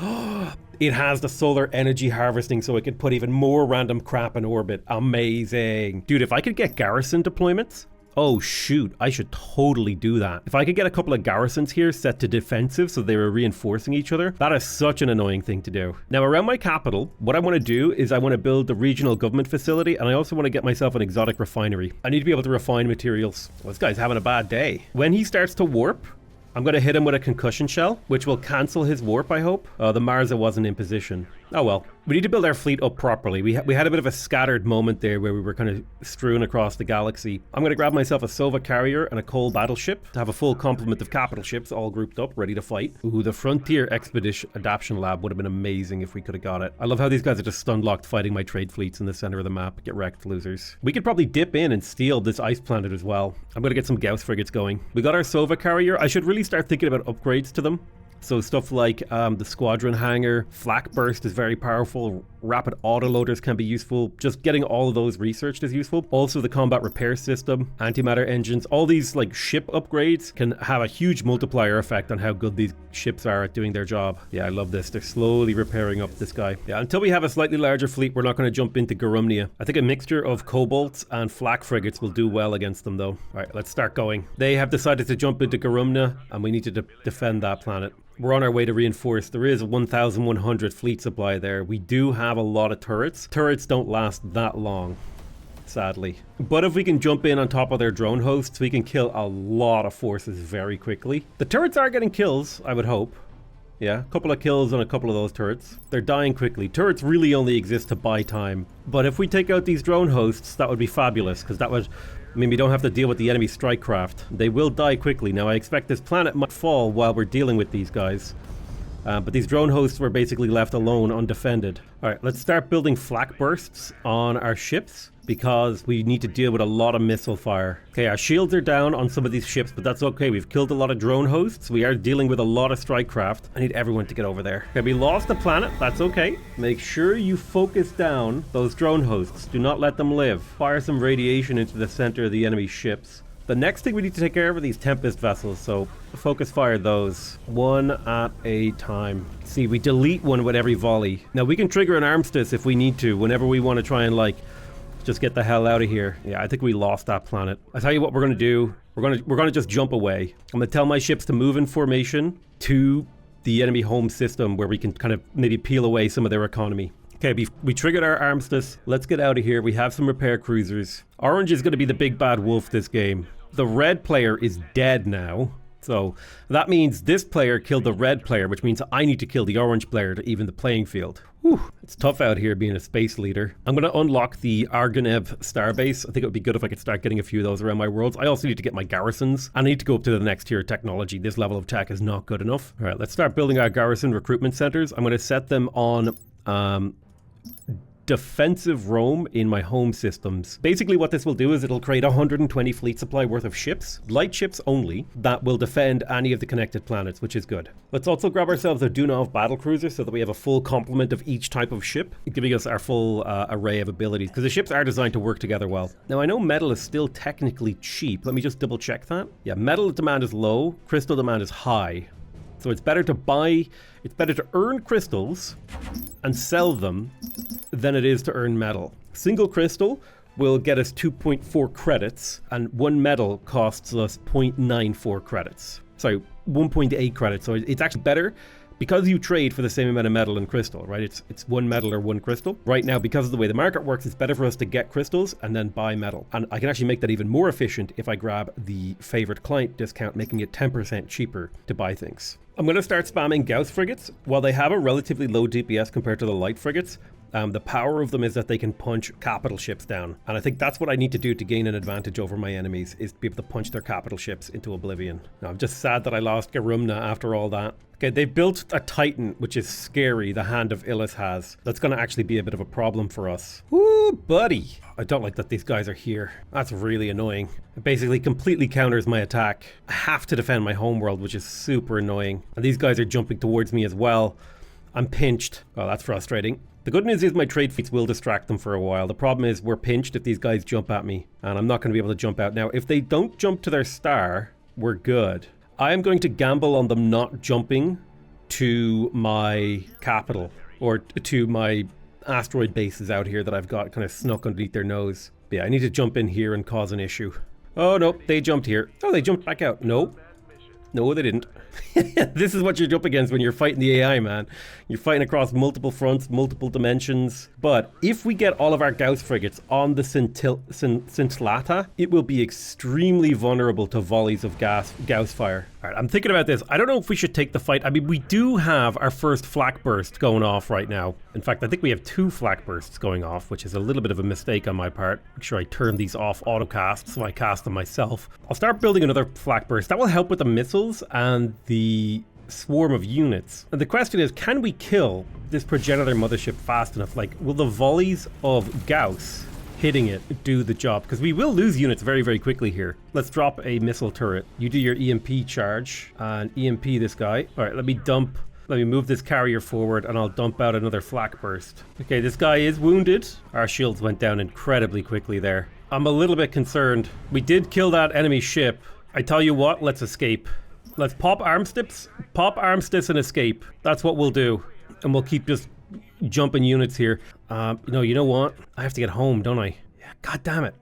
A: It has the solar energy harvesting, so it can put even more random crap in orbit. Amazing. Dude, if I could get garrison deployments, oh shoot, I should totally do that. If I could get a couple of garrisons here set to defensive so they were reinforcing each other, that is such an annoying thing to do. Now around my capital, what I want to do is I want to build the regional government facility, and I also want to get myself an exotic refinery. I need to be able to refine materials. Well, this guy's having a bad day. When he starts to warp, I'm going to hit him with a concussion shell, which will cancel his warp, I hope. The Marza wasn't in position. Oh well. We need to build our fleet up properly. We had a bit of a scattered moment there where we were kind of strewn across the galaxy. I'm going to grab myself a Sova carrier and a coal battleship to have a full complement of capital ships all grouped up, ready to fight. Ooh, the Frontier Expedition Adaptation Lab would have been amazing if we could have got it. I love how these guys are just stun locked fighting my trade fleets in the center of the map. Get wrecked, losers. We could probably dip in and steal this ice planet as well. I'm going to get some Gauss frigates going. We got our Sova carrier. I should really start thinking about upgrades to them. So stuff like the squadron hangar, flak burst is very powerful, rapid autoloaders can be useful, just getting all of those researched is useful. Also the combat repair system, antimatter engines, all these like ship upgrades can have a huge multiplier effect on how good these ships are at doing their job. Yeah, I love this. They're slowly repairing up this guy. Yeah, until we have a slightly larger fleet, we're not going to jump into Garumnia. I think a mixture of kobolts and flak frigates will do well against them though. All right, let's start going. They have decided to jump into Garumnia and we need to defend that planet. We're on our way to reinforce. There is 1,100 fleet supply there. We do have a lot of turrets. Turrets don't last that long, sadly. But if we can jump in on top of their drone hosts, we can kill a lot of forces very quickly. The turrets are getting kills, I would hope. Yeah, a couple of kills on a couple of those turrets. They're dying quickly. Turrets really only exist to buy time. But if we take out these drone hosts, that would be fabulous, because that would mean we don't have to deal with the enemy strike craft. They will die quickly. Now, I expect this planet might fall while we're dealing with these guys. But these drone hosts were basically left alone, undefended. Alright, let's start building flak bursts on our ships, because we need to deal with a lot of missile fire. Okay, our shields are down on some of these ships, but that's okay. We've killed a lot of drone hosts. We are dealing with a lot of strike craft. I need everyone to get over there. Okay, we lost the planet. That's okay. Make sure you focus down those drone hosts. Do not let them live. Fire some radiation into the center of the enemy ships. The next thing we need to take care of are these Tempest vessels, so focus fire those one at a time. See, we delete one with every volley. Now we can trigger an armistice if we need to, whenever we want to try and just get the hell out of here. Yeah, I think we lost that planet. I tell you what we're gonna do. We're gonna just jump away. I'm gonna tell my ships to move in formation to the enemy home system, where we can kind of maybe peel away some of their economy. Okay, we triggered our armistice. Let's get out of here. We have some repair cruisers. Orange is going to be the big bad wolf this game. The red player is dead now. So that means this player killed the red player, which means I need to kill the orange player to even the playing field. Whew, it's tough out here being a space leader. I'm going to unlock the Argonev starbase. I think it would be good if I could start getting a few of those around my worlds. I also need to get my garrisons. I need to go up to the next tier of technology. This level of tech is not good enough. All right, let's start building our garrison recruitment centers. I'm going to set them on defensive roam in my home systems. Basically what this will do is it'll create 120 fleet supply worth of ships, light ships only, that will defend any of the connected planets, which is good. Let's also grab ourselves a Dunov battle cruiser so that we have a full complement of each type of ship, giving us our full array of abilities, because the ships are designed to work together well. Now I know metal is still technically cheap. Let me just double check that. Yeah, metal demand is low, crystal demand is high. So it's better to earn crystals and sell them than it is to earn metal. Single crystal will get us 2.4 credits, and one metal costs us 0.94 credits. Sorry, 1.8 credits. So it's actually better because you trade for the same amount of metal and crystal, right? It's one metal or one crystal. Right now, because of the way the market works, it's better for us to get crystals and then buy metal. And I can actually make that even more efficient if I grab the favorite client discount, making it 10% cheaper to buy things. I'm going to start spamming Gauss frigates. While they have a relatively low DPS compared to the light frigates, the power of them is that they can punch capital ships down. And I think that's what I need to do to gain an advantage over my enemies, is to be able to punch their capital ships into oblivion. Now, I'm just sad that I lost Garumna after all that. Okay, they built a Titan, which is scary, the Hand of Illis has. That's going to actually be a bit of a problem for us. Ooh, buddy. I don't like that these guys are here. That's really annoying. It basically completely counters my attack. I have to defend my homeworld, which is super annoying. And these guys are jumping towards me as well. I'm pinched. Oh, that's frustrating. The good news is my trade fleets will distract them for a while. The problem is we're pinched if these guys jump at me, and I'm not going to be able to jump out. Now, if they don't jump to their star, we're good. I am going to gamble on them not jumping to my capital, or to my asteroid bases out here that I've got kind of snuck underneath their nose. But yeah, I need to jump in here and cause an issue. Oh, no, they jumped here. Oh, they jumped back out. No. No, they didn't. This is what you're up against when you're fighting the AI, man. You're fighting across multiple fronts, multiple dimensions. But if we get all of our Gauss frigates on the Scintillata, it will be extremely vulnerable to volleys of Gauss fire. All right, I'm thinking about this. I don't know if we should take the fight. I mean, we do have our first flak burst going off right now. In fact, I think we have 2 flak bursts going off, which is a little bit of a mistake on my part. Make sure I turn these off autocast so I cast them myself. I'll start building another flak burst. That will help with the missiles and the swarm of units. And the question is, can we kill this progenitor mothership fast enough? Like, will the volleys of Gauss hitting it do the job? Because we will lose units very, very quickly here. Let's drop a missile turret. You do your EMP charge and EMP this guy. All right, let me move this carrier forward and I'll dump out another flak burst. Okay, this guy is wounded. Our shields went down incredibly quickly there. I'm a little bit concerned. We did kill that enemy ship. I tell you what, let's escape. Let's pop armistice and escape. That's what we'll do. And we'll keep just jumping units here. You know what? I have to get home, don't I? Yeah, God damn it.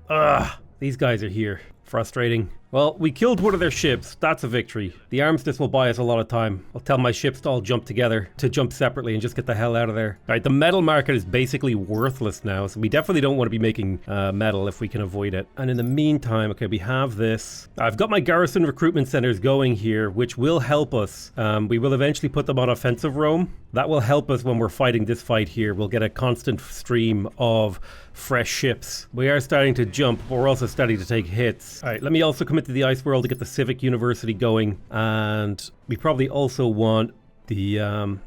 A: Ugh, these guys are here. Frustrating. Well, we killed one of their ships. That's a victory. The armistice will buy us a lot of time. I'll tell my ships to all jump together, to jump separately and just get the hell out of there. All right, the metal market is basically worthless now, so we definitely don't want to be making metal if we can avoid it. And in the meantime, okay, we have this. I've got my garrison recruitment centers going here, which will help us. We will eventually put them on offensive roam. That will help us when we're fighting this fight here. We'll get a constant stream of fresh ships. We are starting to jump, but we're also starting to take hits. All right, let me also commit to the ice world to get the civic university going. And we probably also want the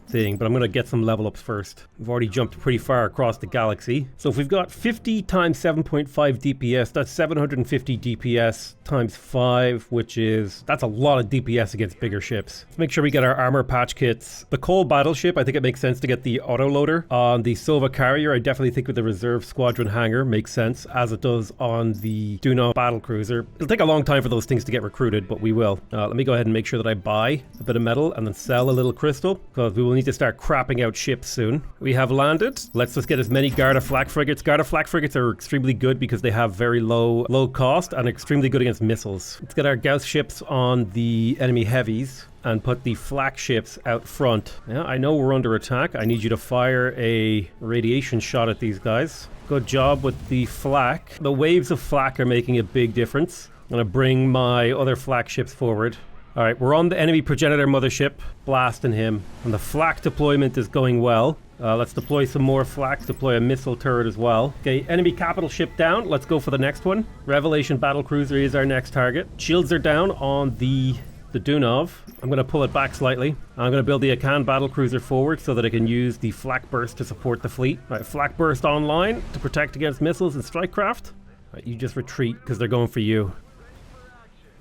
A: thing, but I'm going to get some level ups first. We've already jumped pretty far across the galaxy. So if we've got 50 times 7.5 DPS, that's 750 DPS times 5, which is, that's a lot of DPS against bigger ships. Let's make sure we get our armor patch kits. The coal battleship, I think it makes sense to get the autoloader. On the Sova carrier, I definitely think with the reserve squadron hangar makes sense, as it does on the Dunov battle cruiser. It'll take a long time for those things to get recruited, but we will. Let me go ahead and make sure that I buy a bit of metal and then sell a little crystal, because we will need to start crapping out ships soon. We have landed. Let's just get as many Garda flak frigates. Garda flak frigates are extremely good because they have very low cost and extremely good against missiles. Let's get our Gauss ships on the enemy heavies and put the flak ships out front. Yeah, I know we're under attack. I need you to fire a radiation shot at these guys. Good job with the flak. The waves of flak are making a big difference. I'm gonna bring my other flak ships forward. All right, we're on the enemy progenitor mothership, blasting him. And the flak deployment is going well. Let's deploy some more flak, deploy a missile turret as well. Okay, enemy capital ship down. Let's go for the next one. Revelation battlecruiser is our next target. Shields are down on the Dunov. I'm going to pull it back slightly. I'm going to build the Akan battlecruiser forward so that I can use the flak burst to support the fleet. All right, flak burst online to protect against missiles and strike craft. All right, you just retreat because they're going for you.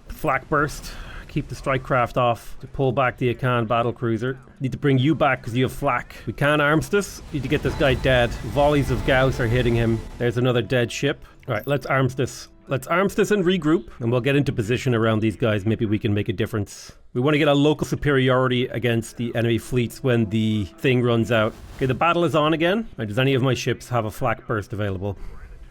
A: Flak burst. Keep the strike craft off to pull back the Akan battlecruiser. Need to bring you back because you have flak. We can armistice. Need to get this guy dead. Volleys of Gauss are hitting him. There's another dead ship. All right, let's armistice. Let's armistice and regroup, and we'll get into position around these guys. Maybe we can make a difference. We want to get a local superiority against the enemy fleets when the thing runs out. Okay, the battle is on again. Right, does any of my ships have a flak burst available?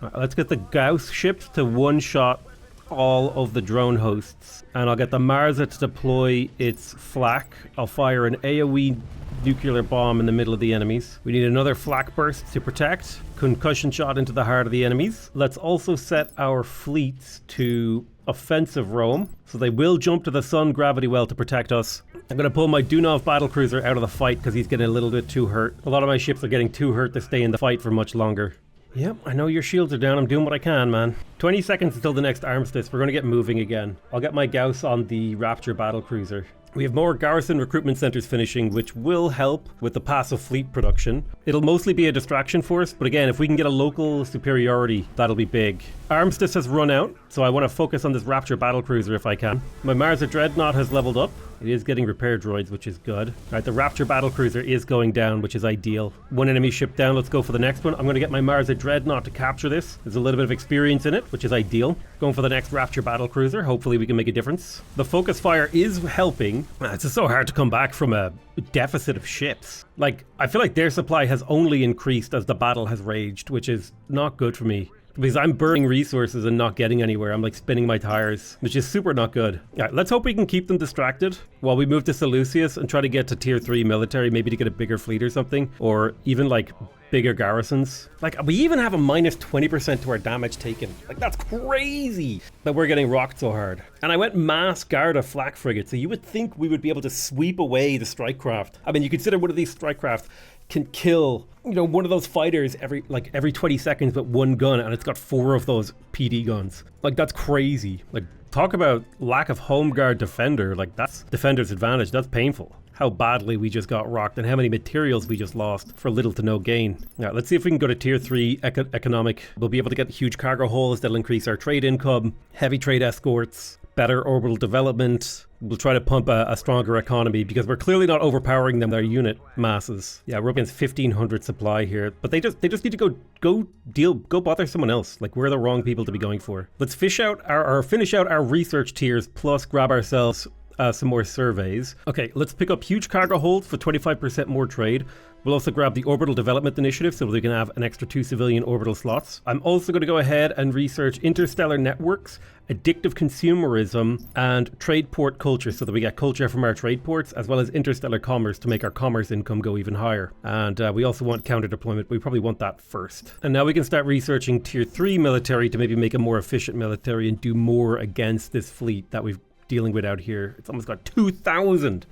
A: All right, let's get the Gauss ships to one-shot all of the drone hosts, and I'll get the Marza to deploy its flak. I'll fire an AoE nuclear bomb in the middle of the enemies. We need another flak burst to protect. Concussion shot into the heart of the enemies. Let's also set our fleets to offensive roam, so they will jump to the sun gravity well to protect us. I'm going to pull my Dunov battlecruiser out of the fight because he's getting a little bit too hurt. A lot of my ships are getting too hurt to stay in the fight for much longer. Yep, I know your shields are down. I'm doing what I can, man. 20 seconds until the next armistice. We're going to get moving again. I'll get my Gauss on the Rapture battlecruiser. We have more garrison recruitment centers finishing, which will help with the passive fleet production. It'll mostly be a distraction for us, but again, if we can get a local superiority, that'll be big. Armistice has run out, so I want to focus on this Rapture battlecruiser if I can. My Marza Dreadnought has leveled up. It is getting repair droids, which is good. All right, the Rapture battlecruiser is going down, which is ideal. One enemy ship down, let's go for the next one. I'm going to get my Marza Dreadnought to capture this. There's a little bit of experience in it, which is ideal. Going for the next Rapture battlecruiser. Hopefully we can make a difference. The focus fire is helping. It's just so hard to come back from a deficit of ships. Like, I feel like their supply has only increased as the battle has raged, which is not good for me. Because I'm burning resources and not getting anywhere. I'm like spinning my tires, which is super not good. Yeah, let's hope we can keep them distracted while we move to Seleucus and try to get to tier 3 military, maybe to get a bigger fleet or something, or even like bigger garrisons. Like, we even have a minus 20% to our damage taken. Like, that's crazy that we're getting rocked so hard. And I went mass Garda flak frigate, so you would think we would be able to sweep away the strike craft. I mean, you consider one of these strike craft can kill, you know, one of those fighters every 20 seconds with one gun, and it's got 4 of those PD guns. Like, that's crazy. Like, talk about lack of home guard defender. Like, that's defender's advantage. That's painful. How badly we just got rocked and how many materials we just lost for little to no gain. Now, let's see if we can go to tier 3 economic. We'll be able to get huge cargo holds that'll increase our trade income, heavy trade escorts, better orbital development. We'll try to pump a stronger economy because we're clearly not overpowering them, their unit masses. Yeah, we're up against 1,500 supply here, but they just need to go bother someone else. Like, we're the wrong people to be going for. Let's finish out our research tiers, plus grab ourselves some more surveys. Okay, let's pick up huge cargo holds for 25% more trade. We'll also grab the Orbital Development Initiative so we can have an extra 2 civilian orbital slots. I'm also going to go ahead and research interstellar networks, addictive consumerism, and trade port culture so that we get culture from our trade ports, as well as interstellar commerce to make our commerce income go even higher. And we also want counter deployment. We probably want that first. And now we can start researching tier 3 military to maybe make a more efficient military and do more against this fleet that we've dealing with out here. It's almost got 2,000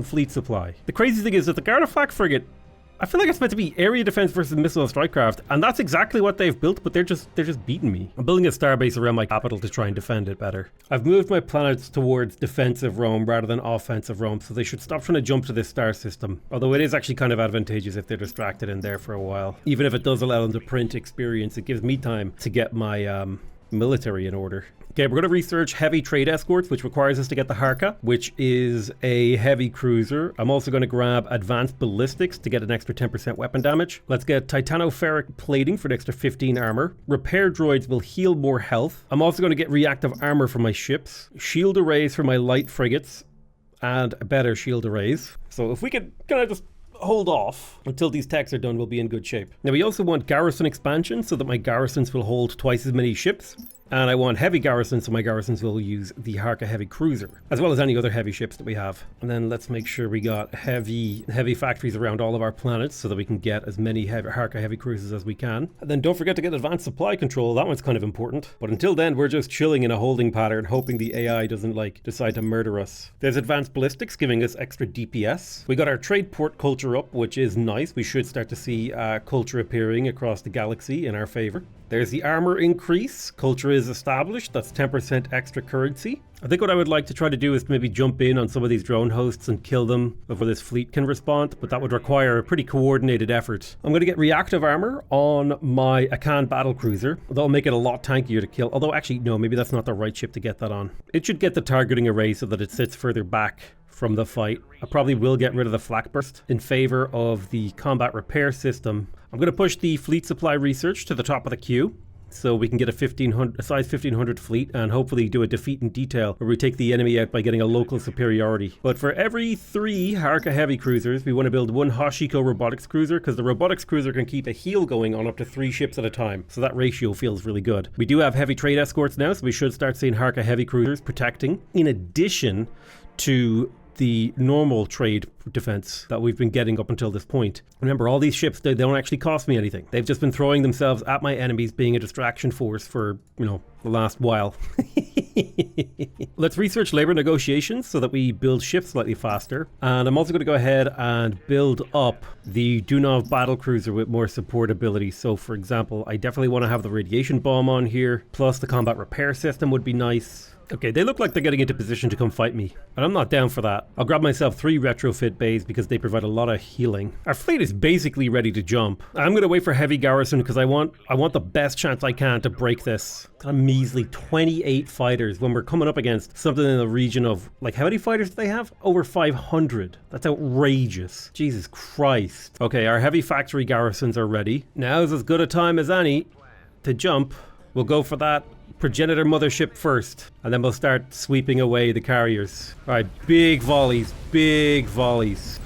A: fleet supply. The crazy thing is that the Garda Flak frigate, I feel like it's meant to be area defense versus missile strike craft, and that's exactly what they've built, but they're just beating me. I'm building a starbase around my capital to try and defend it better. I've moved my planets towards defensive Rome rather than offensive Rome, so they should stop trying to jump to this star system. Although it is actually kind of advantageous if they're distracted in there for a while. Even if it does allow them to print experience, it gives me time to get my military in order. Okay, we're going to research heavy trade escorts, which requires us to get the Harka, which is a heavy cruiser. I'm also going to grab advanced ballistics to get an extra 10% weapon damage. Let's get titanoferric plating for an extra 15 armor. Repair droids will heal more health. I'm also going to get reactive armor for my ships, shield arrays for my light frigates, and better shield arrays. So if we could kind of just hold off until these techs are done, we'll be in good shape. Now we also want garrison expansion so that my garrisons will hold twice as many ships. And I want heavy garrisons, so my garrisons will use the Harka heavy cruiser, as well as any other heavy ships that we have. And then let's make sure we got heavy factories around all of our planets so that we can get as many Harka heavy cruisers as we can. And then don't forget to get advanced supply control. That one's kind of important. But until then, we're just chilling in a holding pattern, hoping the AI doesn't decide to murder us. There's advanced ballistics giving us extra DPS. We got our trade port culture up, which is nice. We should start to see culture appearing across the galaxy in our favor. There's the armor increase. Culture is established. That's 10% extra currency. I think what I would like to try to do is maybe jump in on some of these drone hosts and kill them before this fleet can respond, but that would require a pretty coordinated effort. I'm going to get reactive armor on my Akan battle cruiser. That'll make it a lot tankier to kill, although actually no, maybe that's not the right ship to get that on. It should get the targeting array so that it sits further back from the fight. I probably will get rid of the flak burst in favor of the combat repair system. I'm going to push the fleet supply research to the top of the queue so we can get a size 1500 fleet and hopefully do a defeat in detail where we take the enemy out by getting a local superiority. But for every 3 Harka heavy cruisers, we want to build 1 Hashiko robotics cruiser because the robotics cruiser can keep a heal going on up to 3 ships at a time. So that ratio feels really good. We do have heavy trade escorts now, so we should start seeing Harka heavy cruisers protecting, in addition to the normal trade defense that we've been getting up until this point. Remember, all these ships, they don't actually cost me anything. They've just been throwing themselves at my enemies, being a distraction force for, the last while. Let's research labor negotiations so that we build ships slightly faster. And I'm also going to go ahead and build up the Dunov battle cruiser with more support ability. So for example, I definitely want to have the radiation bomb on here, plus the combat repair system would be nice. Okay, they look like they're getting into position to come fight me, and I'm not down for that. I'll grab myself 3 retrofit bays because they provide a lot of healing. Our fleet is basically ready to jump. I'm going to wait for heavy garrison because I want the best chance I can to break this. Got a measly 28 fighters when we're coming up against something in the region of, how many fighters do they have? Over 500. That's outrageous. Jesus Christ. Okay, our heavy factory garrisons are ready. Now's as good a time as any to jump. We'll go for that progenitor mothership first, and then we'll start sweeping away the carriers. All right, big volleys,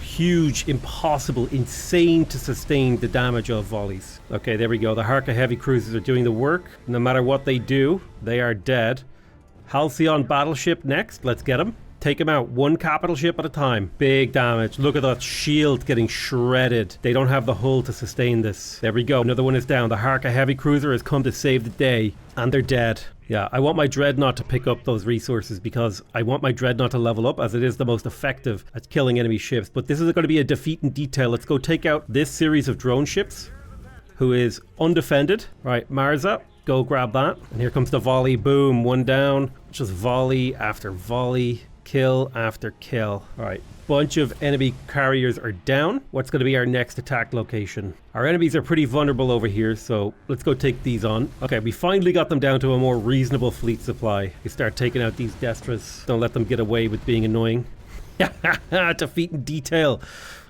A: huge, impossible, insane to sustain the damage of volleys. Okay, there we go. The Harka heavy cruisers are doing the work. No matter what they do, they are dead. Halcyon battleship next. Let's get them. Take them out 1 capital ship at a time. Big damage. Look at that shield getting shredded. They don't have the hull to sustain this. There we go. Another one is down. The Harka heavy cruiser has come to save the day. And they're dead. Yeah, I want my dreadnought to pick up those resources because I want my dreadnought to level up as it is the most effective at killing enemy ships. But this is going to be a defeat in detail. Let's go take out this series of drone ships who is undefended. Right, Marza, go grab that. And here comes the volley. Boom, 1 down. Just volley after volley. Kill after kill. All right, bunch of enemy carriers are down. What's going to be our next attack location? Our enemies are pretty vulnerable over here, so let's go take these on. Okay, we finally got them down to a more reasonable fleet supply. We start taking out these Destras. Don't let them get away with being annoying. Defeat in detail.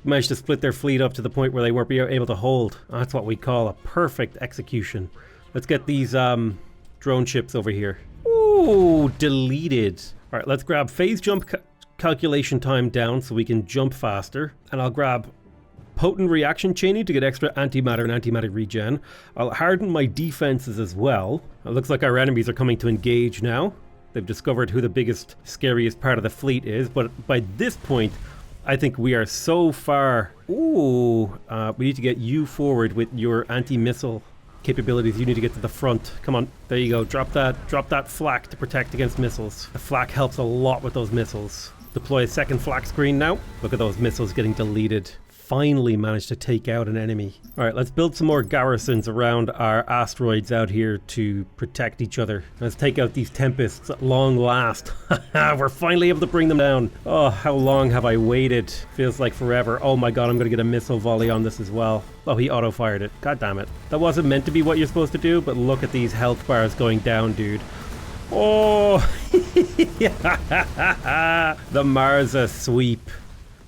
A: We managed to split their fleet up to the point where they weren't able to hold. That's what we call a perfect execution. Let's get these drone ships over here. Ooh, deleted. All right, let's grab phase jump calculation time down so we can jump faster. And I'll grab potent reaction chaining to get extra antimatter and antimatter regen. I'll harden my defenses as well. It looks like our enemies are coming to engage now. They've discovered who the biggest, scariest part of the fleet is. But by this point, I think we are so far. Ooh, we need to get you forward with your anti-missile capabilities. You need to get to the front. Come on, there you go. Drop that flak to protect against missiles. The flak helps a lot with those missiles. Deploy a second flak screen now. Look at those missiles getting deleted. Finally managed to take out an enemy. All right, let's build some more garrisons around our asteroids out here to protect each other. Let's take out these tempests at long last. We're finally able to bring them down. Oh, how long have I waited? Feels like forever. Oh my god, I'm gonna get a missile volley on this as well. Oh, he auto-fired it. God damn it. That wasn't meant to be what you're supposed to do, but look at these health bars going down, dude. Oh, the Marza sweep.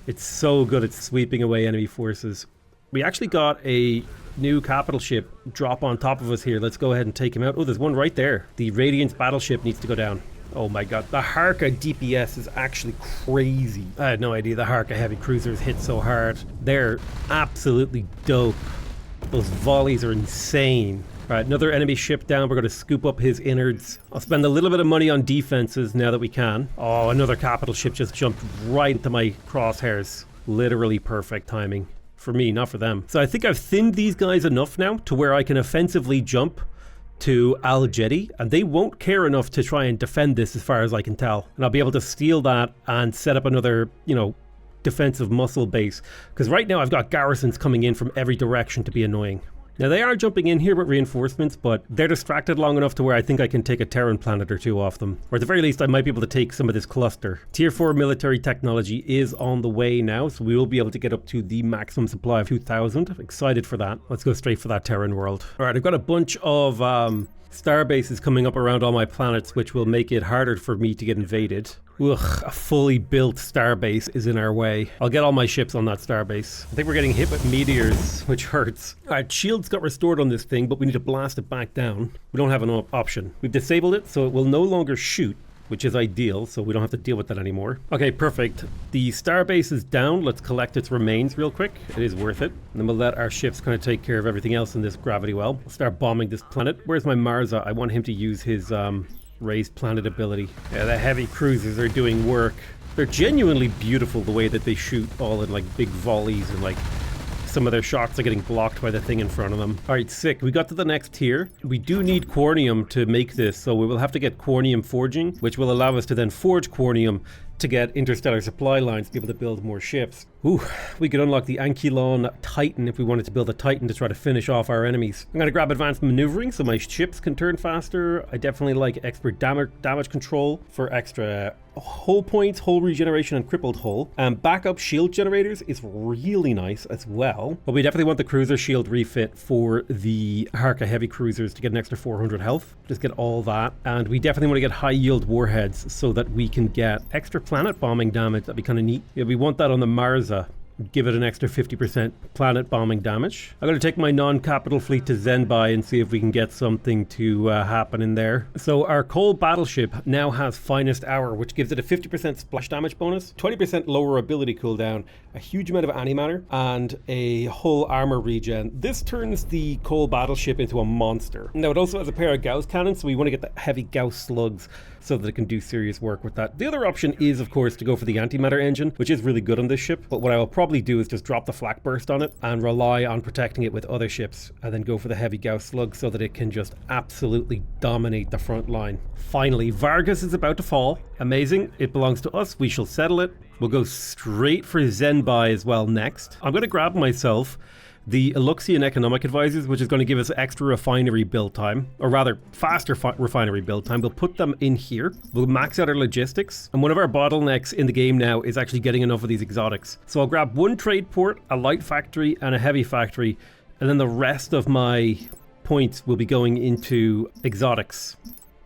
A: It's so good at sweeping away enemy forces. We actually got a new capital ship drop on top of us here. Let's go ahead and take him out. Oh, there's one right there. The Radiance battleship needs to go down. Oh my god. The Harka DPS is actually crazy. I had no idea the Harka heavy cruisers hit so hard. They're absolutely dope. Those volleys are insane. Alright, another enemy ship down. We're going to scoop up his innards. I'll spend a little bit of money on defenses now that we can. Oh, another capital ship just jumped right into my crosshairs. Literally perfect timing. For me, not for them. So I think I've thinned these guys enough now to where I can offensively jump to Al Jedi, and they won't care enough to try and defend this as far as I can tell. And I'll be able to steal that and set up another, you know, defensive muscle base. Because right now I've got garrisons coming in from every direction to be annoying. Now they are jumping in here with reinforcements, but they're distracted long enough to where I think I can take a Terran planet or two off them. Or at the very least, I might be able to take some of this cluster. Tier 4 military technology is on the way now, so we will be able to get up to the maximum supply of 2,000. I'm excited for that. Let's go straight for that Terran world. Alright, I've got a bunch of star bases coming up around all my planets, which will make it harder for me to get invaded. Ugh, a fully built starbase is in our way. I'll get all my ships on that starbase. I think we're getting hit with meteors, which hurts. Alright, shields got restored on this thing, but we need to blast it back down. We don't have an option. We've disabled it, so it will no longer shoot, which is ideal, so we don't have to deal with that anymore. Okay, perfect. The starbase is down. Let's collect its remains real quick. It is worth it. And then we'll let our ships kind of take care of everything else in this gravity well. We'll start bombing this planet. Where's my Marza? I want him to use his raised planet ability. Yeah, the heavy cruisers are doing work. They're genuinely beautiful the way that they shoot, all in like big volleys, and like some of their shots are getting blocked by the thing in front of them. Alright, sick. We got to the next tier. We do need quarnium to make this, so we will have to get quarnium forging, which will allow us to then forge quarnium to get interstellar supply lines to be able to build more ships. Ooh, we could unlock the Ankylon Titan if we wanted to build a Titan to try to finish off our enemies. I'm going to grab advanced maneuvering so my ships can turn faster. I definitely like expert damage control for extra hull points, hull regeneration, and crippled hull. Backup shield generators is really nice as well. But we definitely want the cruiser shield refit for the Harka heavy cruisers to get an extra 400 health. Just get all that. And we definitely want to get high yield warheads so that we can get extra planet bombing damage. That'd be kind of neat. Yeah, we want that on the Marza. Give it an extra 50% planet bombing damage. I'm going to take my non-capital fleet to Zenbai and see if we can get something to happen in there. So our coal battleship now has Finest Hour, which gives it a 50% splash damage bonus, 20% lower ability cooldown, a huge amount of antimatter, and a hull armor regen. This turns the coal battleship into a monster. Now it also has a pair of Gauss cannons, so we want to get the heavy Gauss slugs so that it can do serious work with that. The other option is, of course, to go for the antimatter engine, which is really good on this ship, but what I will probably do is just drop the flak burst on it and rely on protecting it with other ships, and then go for the heavy Gauss slug so that it can just absolutely dominate the front line. Finally, Vargas is about to fall. Amazing. It belongs to us. We shall settle it. We'll go straight for Zenbai as well next. I'm going to grab myself the Eluxian Economic Advisors, which is going to give us extra refinery build time, or rather faster refinery build time. We'll put them in here. We'll max out our logistics, and one of our bottlenecks in the game now is actually getting enough of these exotics. So I'll grab one trade port, a light factory, and a heavy factory, and then the rest of my points will be going into exotics.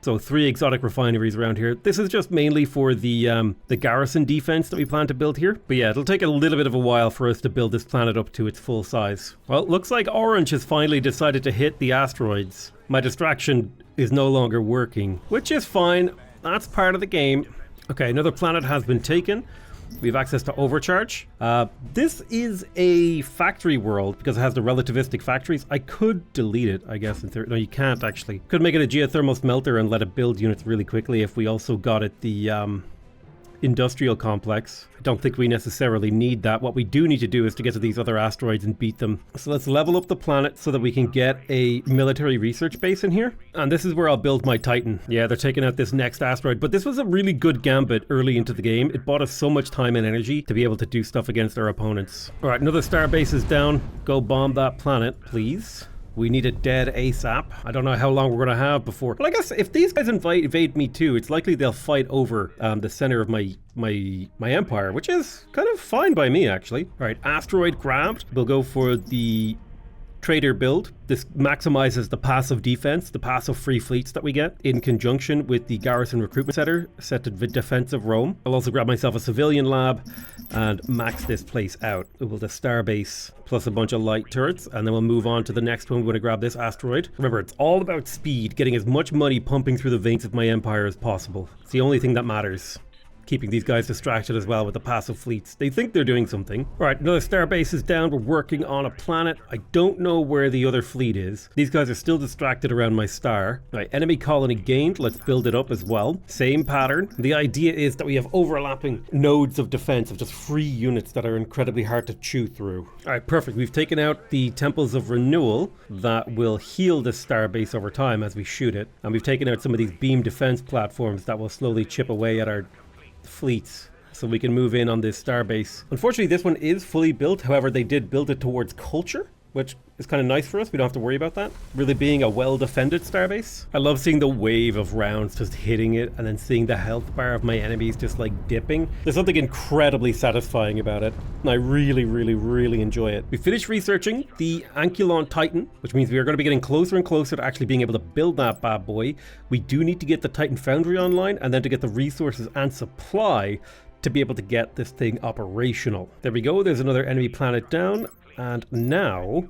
A: So 3 exotic refineries around here. This is just mainly for the garrison defense that we plan to build here. But yeah, it'll take a little bit of a while for us to build this planet up to its full size. Well, it looks like Orange has finally decided to hit the asteroids. My distraction is no longer working, which is fine. That's part of the game. Okay, another planet has been taken. We have access to overcharge. This is a factory world because it has the relativistic factories. I could delete it, I guess. No, you can't actually. Could make it a geothermal smelter and let it build units really quickly if we also got it the industrial complex. I don't think we necessarily need that. What we do need to do is to get to these other asteroids and beat them. So let's level up the planet so that we can get a military research base in here. And this is where I'll build my Titan. Yeah, they're taking out this next asteroid, but this was a really good gambit early into the game. It bought us so much time and energy to be able to do stuff against our opponents. All right, another star base is down. Go bomb that planet, please. We need it dead ASAP. I don't know how long we're going to have before. But I guess if these guys invade me too, it's likely they'll fight over the center of my empire, which is kind of fine by me, actually. All right, asteroid grabbed. We'll go for the trader build. This maximizes the passive defense, the passive free fleets that we get in conjunction with the garrison recruitment center set to defensive Rome. I'll also grab myself a civilian lab and max this place out. We'll build a star base plus a bunch of light turrets, and then we'll move on to the next one. We're going to grab this asteroid. Remember, it's all about speed, getting as much money pumping through the veins of my empire as possible. It's the only thing that matters. Keeping these guys distracted as well with the passive fleets. They think they're doing something. All right, another star base is down. We're working on a planet. I don't know where the other fleet is. These guys are still distracted around my star. All right, enemy colony gained. Let's build it up as well. Same pattern. The idea is that we have overlapping nodes of defense of just free units that are incredibly hard to chew through. All right, perfect. We've taken out the temples of renewal that will heal this star base over time as we shoot it. And we've taken out some of these beam defense platforms that will slowly chip away at our fleets so we can move in on this starbase. Unfortunately, this one is fully built. However, they did build it towards culture, which is kind of nice for us. We don't have to worry about that. Really being a well-defended starbase. I love seeing the wave of rounds just hitting it and then seeing the health bar of my enemies just like dipping. There's something incredibly satisfying about it. And I really, really, really enjoy it. We finished researching the Anculon Titan, which means we are going to be getting closer and closer to actually being able to build that bad boy. We do need to get the Titan Foundry online and then to get the resources and supply to be able to get this thing operational. There we go. There's another enemy planet down. And now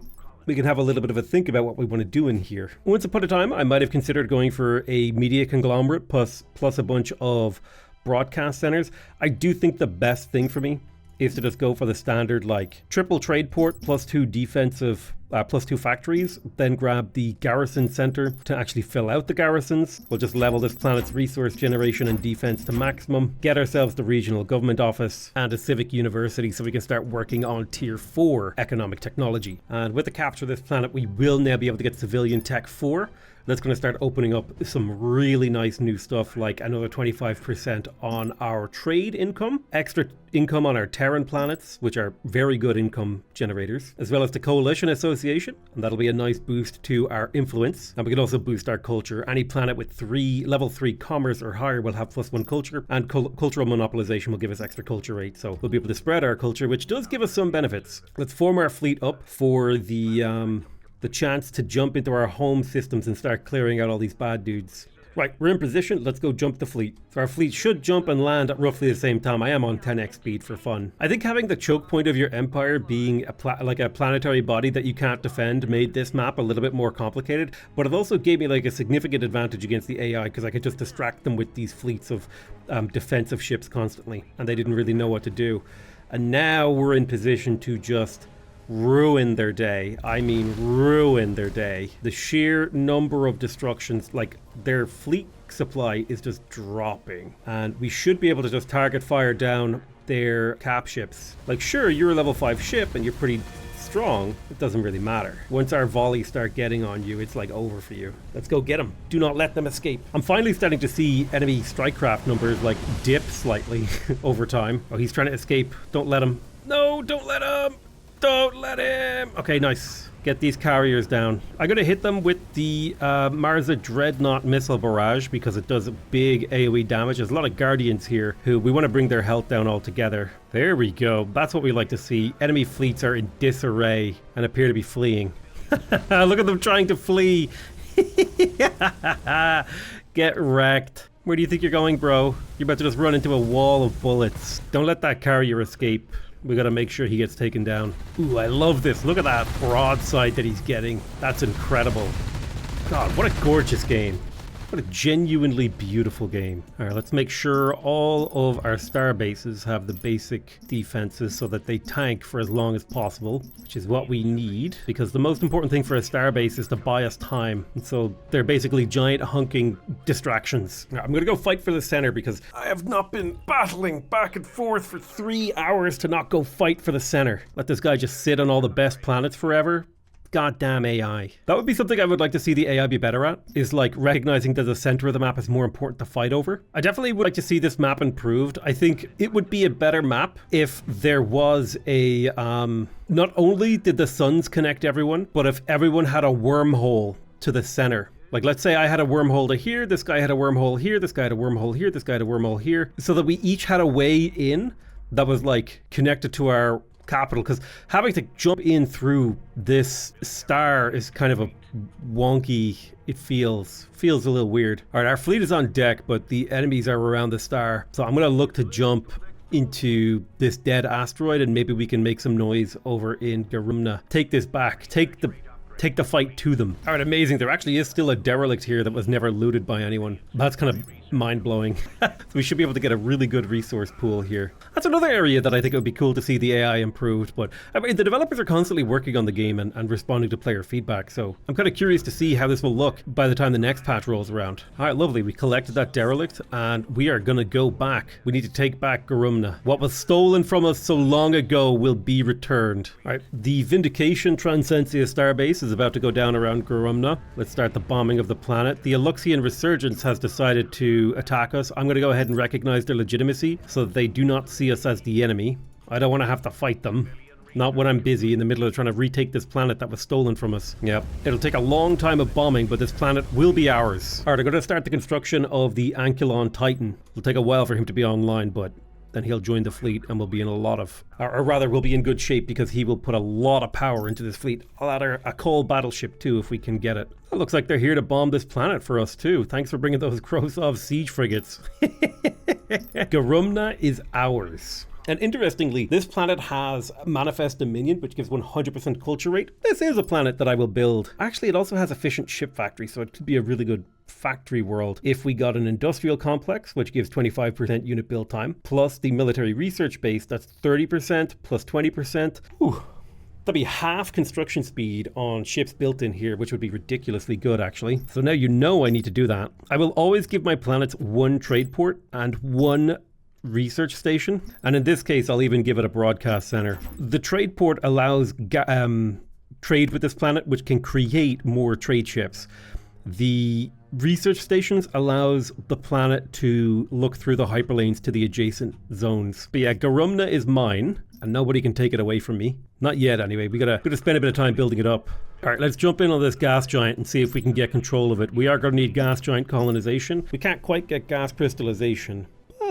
A: we can have a little bit of a think about what we want to do in here. Once upon a time, I might have considered going for a media conglomerate plus a bunch of broadcast centers. I do think the best thing for me is to just go for the standard like triple trade port plus 2 defensive plus 2 factories, then grab the garrison center to actually fill out the garrisons. We'll just level this planet's resource generation and defense to maximum, get ourselves the regional government office and a civic university so we can start working on tier 4 economic technology. And with the capture of this planet, we will now be able to get civilian tech 4. That's going to start opening up some really nice new stuff like another 25% on our trade income, extra income on our Terran planets, which are very good income generators, as well as the Coalition Association, and that'll be a nice boost to our influence. And we can also boost our culture. Any planet with level 3 commerce or higher will have +1 culture, and cultural monopolization will give us extra culture rate, so we'll be able to spread our culture, which does give us some benefits. Let's form our fleet up for the chance to jump into our home systems and start clearing out all these bad dudes. Right, we're in position. Let's go jump the fleet. So our fleet should jump and land at roughly the same time. I am on 10x speed for fun. I think having the choke point of your empire being like a planetary body that you can't defend made this map a little bit more complicated, but it also gave me like a significant advantage against the AI because I could just distract them with these fleets of defensive ships constantly, and they didn't really know what to do. And now we're in position to just ruin their day. I mean ruin their day. The sheer number of destructions, like their fleet supply is just dropping, and we should be able to just target fire down their cap ships. Like sure, you're a level 5 ship and you're pretty strong, it doesn't really matter. Once our volleys start getting on you, it's like over for you. Let's go get them. Do not let them escape. I'm finally starting to see enemy strike craft numbers like dip slightly over time. Oh, he's trying to escape. Don't let him. No, don't let him. Don't let him! Okay, nice. Get these carriers down. I'm going to hit them with the Marza Dreadnought missile barrage because it does big AoE damage. There's a lot of Guardians here who we want to bring their health down altogether. There we go. That's what we like to see. Enemy fleets are in disarray and appear to be fleeing. Look at them trying to flee. Get wrecked. Where do you think you're going, bro? You're about to just run into a wall of bullets. Don't let that carrier escape. We gotta make sure he gets taken down. Ooh, I love this. Look at that broadside that he's getting. That's incredible. God, what a gorgeous game. What a genuinely beautiful game. All right, let's make sure all of our star bases have the basic defenses so that they tank for as long as possible, which is what we need, because the most important thing for a star base is to buy us time. And so they're basically giant hunking distractions. All right, I'm going to go fight for the center because I have not been battling back and forth for 3 hours to not go fight for the center. Let this guy just sit on all the best planets forever. Goddamn AI. That would be something I would like to see the AI be better at, is like recognizing that the center of the map is more important to fight over. I definitely would like to see this map improved. I think it would be a better map if there was a, not only did the suns connect everyone, but if everyone had a wormhole to the center. Like, let's say I had a wormhole to here, this guy had a wormhole here, this guy had a wormhole here, this guy had a wormhole here, so that we each had a way in that was like connected to our capital, because having to jump in through this star is kind of a wonky, it feels a little weird. All right, our fleet is on deck, but the enemies are around the star, so I'm going to look to jump into this dead asteroid and maybe we can make some noise over in Garumna. Take this back, take the fight to them. All right, amazing. There actually is still a derelict here that was never looted by anyone. That's kind of mind-blowing. So we should be able to get a really good resource pool here. That's another area that I think it would be cool to see the AI improved, but I mean, the developers are constantly working on the game and responding to player feedback, so I'm kind of curious to see how this will look by the time the next patch rolls around. All right, lovely. We collected that derelict and we are going to go back. We need to take back Garumna. What was stolen from us so long ago will be returned. All right, the Vindication Transcensia starbase is about to go down around Garumna. Let's start the bombing of the planet. The Aluxian Resurgence has decided to attack us. I'm going to go ahead and recognize their legitimacy so that they do not see us as the enemy. I don't want to have to fight them. Not when I'm busy in the middle of trying to retake this planet that was stolen from us. Yep. It'll take a long time of bombing, but this planet will be ours. All right, I'm going to start the construction of the Ankulon Titan. It'll take a while for him to be online, but then he'll join the fleet and we'll be in a lot of, or rather we'll be in good shape because he will put a lot of power into this fleet. I'll add a coal battleship too if we can get it. It looks like they're here to bomb this planet for us too. Thanks for bringing those Krosov siege frigates. Garumna is ours. And interestingly, this planet has Manifest Dominion, which gives 100% culture rate. This is a planet that I will build. Actually, it also has efficient ship factory, so it could be a really good factory world if we got an industrial complex, which gives 25% unit build time, plus the military research base, that's 30% plus 20%. Ooh. That'd be half construction speed on ships built in here, which would be ridiculously good, actually. So now you know I need to do that. I will always give my planets one trade port and one research station, and in this case I'll even give it a broadcast center. The trade port allows trade with this planet, which can create more trade ships. The research stations allows the planet to look through the hyperlanes to the adjacent zones. But yeah, Garumna is mine and nobody can take it away from me. Not yet anyway. We gotta spend a bit of time building it up. All right, let's jump in on this gas giant and see if we can get control of it. We are going to need gas giant colonization. We can't quite get gas crystallization.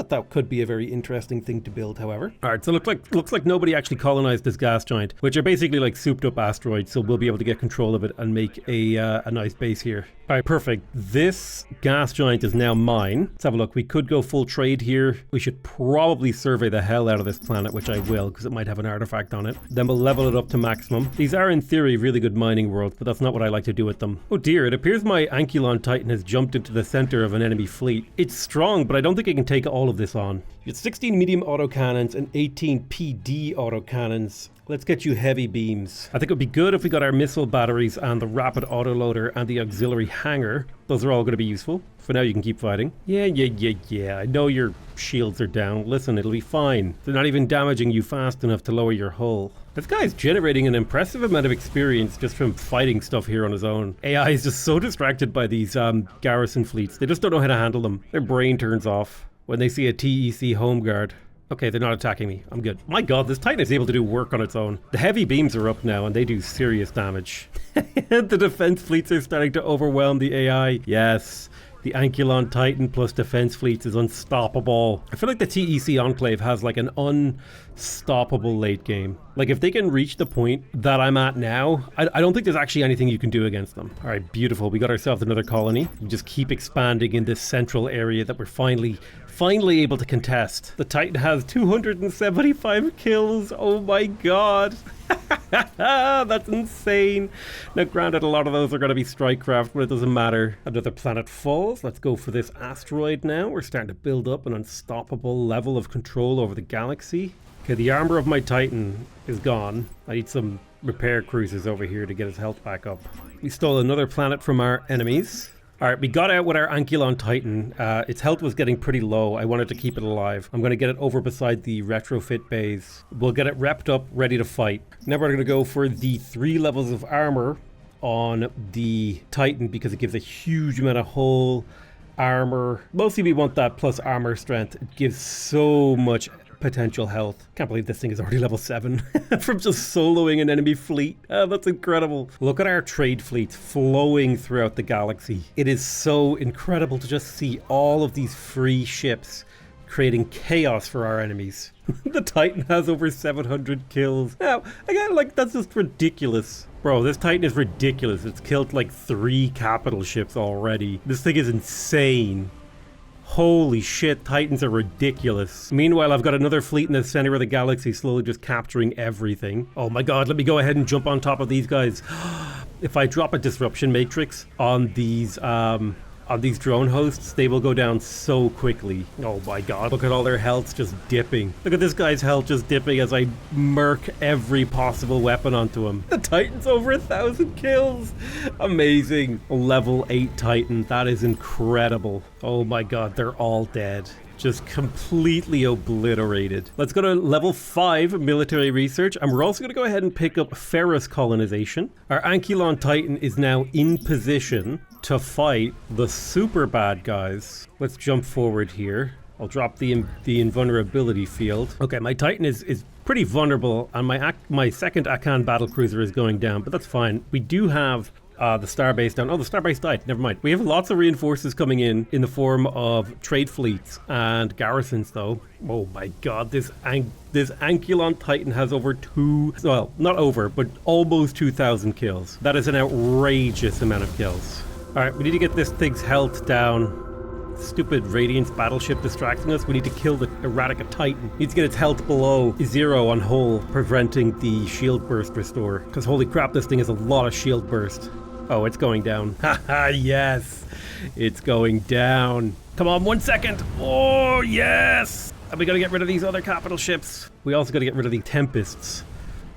A: That could be a very interesting thing to build, however. All right, so looks like nobody actually colonized this gas giant, which are basically like souped up asteroids, so we'll be able to get control of it and make a nice base here. All right, perfect. This gas giant is now mine. Let's have a look. We could go full trade here. We should probably survey the hell out of this planet, which I will, because it might have an artifact on it. Then we'll level it up to maximum. These are, in theory, really good mining worlds, but that's not what I like to do with them. Oh dear, it appears my Ankulon Titan has jumped into the center of an enemy fleet. It's strong, but I don't think it can take all of this on. You get 16 medium autocannons and 18 PD autocannons. Let's get you heavy beams. I think it would be good if we got our missile batteries and the rapid autoloader and the auxiliary hangar. Those are all going to be useful. For now, you can keep fighting. Yeah. I know your shields are down. Listen, it'll be fine. They're not even damaging you fast enough to lower your hull. This guy's generating an impressive amount of experience just from fighting stuff here on his own. AI is just so distracted by these garrison fleets. They just don't know how to handle them. Their brain turns off when they see a TEC home guard. Okay, they're not attacking me. I'm good. My god, this Titan is able to do work on its own. The heavy beams are up now and they do serious damage. The defense fleets are starting to overwhelm the AI. Yes, the Ankulon Titan plus defense fleets is unstoppable. I feel like the TEC Enclave has like an unstoppable late game. Like if they can reach the point that I'm at now, I don't think there's actually anything you can do against them. All right, beautiful. We got ourselves another colony. We just keep expanding in this central area that we're finally able to contest. The Titan has 275 kills. Oh my god. That's insane. Now, granted, a lot of those are going to be strikecraft, but it doesn't matter. Another planet falls. Let's go for this asteroid now. We're starting to build up an unstoppable level of control over the galaxy. Okay, the armor of my Titan is gone. I need some repair cruisers over here to get his health back up. We stole another planet from our enemies. Alright, we got out with our Ankylon Titan. Its health was getting pretty low. I wanted to keep it alive. I'm going to get it over beside the retrofit bays. We'll get it repped up, ready to fight. Now we're going to go for the 3 levels of armor on the Titan because it gives a huge amount of hull armor. Mostly we want that plus armor strength. It gives so much potential health. Can't believe this thing is already level 7 from just soloing an enemy fleet. Oh, that's incredible. Look at our trade fleets flowing throughout the galaxy. It is so incredible to just see all of these free ships creating chaos for our enemies. The Titan has over 700 kills. Now, again, like, that's just ridiculous. Bro, this Titan is ridiculous. It's killed like 3 capital ships already. This thing is insane. Holy shit, Titans are ridiculous. Meanwhile, I've got another fleet in the center of the galaxy slowly just capturing everything. Oh my god, let me go ahead and jump on top of these guys. If I drop a disruption matrix on these drone hosts, they will go down so quickly. Oh my god, look at all their healths just dipping. Look at this guy's health just dipping as I murk every possible weapon onto him. The Titan's over 1,000 kills. Amazing. Level 8 Titan, that is incredible. Oh my god, they're all dead. Just completely obliterated. Let's go to level 5 military research, and we're also going to go ahead and pick up Ferrous colonization. Our Ankylon Titan is now in position to fight the super bad guys. Let's jump forward here. I'll drop the invulnerability field. Okay, my Titan is pretty vulnerable, and my second Akan battlecruiser is going down, but that's fine. We do have the starbase down. Oh, the starbase died. Never mind. We have lots of reinforcements coming in the form of trade fleets and garrisons, though. Oh my god, this Ankylon Titan has over not over, but almost 2,000 kills. That is an outrageous amount of kills. All right, we need to get this thing's health down. Stupid Radiance battleship distracting us. We need to kill the Erratica Titan. Needs to get its health below 0 on hull, preventing the shield burst restore. Because holy crap, this thing has a lot of shield burst. Oh, it's going down. Haha, yes. It's going down. Come on, 1 second. Oh, yes. And we gotta get rid of these other capital ships. We also gotta get rid of the Tempests.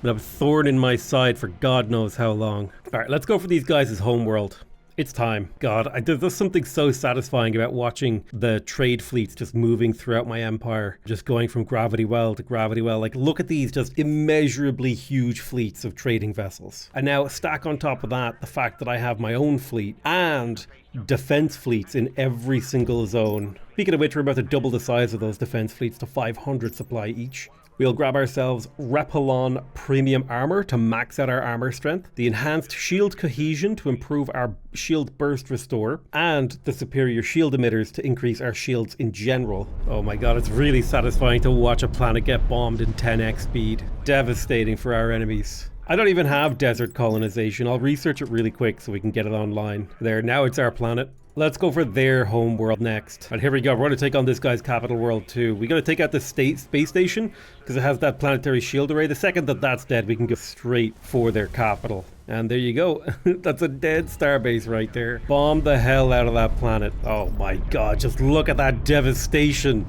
A: But I'm a thorn in my side for God knows how long. All right, let's go for these guys' homeworld. It's time. God, there's something so satisfying about watching the trade fleets just moving throughout my empire, just going from gravity well to gravity well. Like, look at these just immeasurably huge fleets of trading vessels. And now stack on top of that the fact that I have my own fleet and defense fleets in every single zone. Speaking of which, we're about to double the size of those defense fleets to 500 supply each. We'll grab ourselves Repelon Premium Armor to max out our armor strength, the Enhanced Shield Cohesion to improve our Shield Burst Restore, and the Superior Shield Emitters to increase our shields in general. Oh my god, it's really satisfying to watch a planet get bombed in 10x speed. Devastating for our enemies. I don't even have desert colonization. I'll research it really quick so we can get it online. There, now it's our planet. Let's go for their home world next. And here we go. We're going to take on this guy's capital world too. We got to take out the space station because it has that planetary shield array. The second that that's dead, we can go straight for their capital. And there you go. That's a dead starbase right there. Bomb the hell out of that planet. Oh my god, just look at that devastation.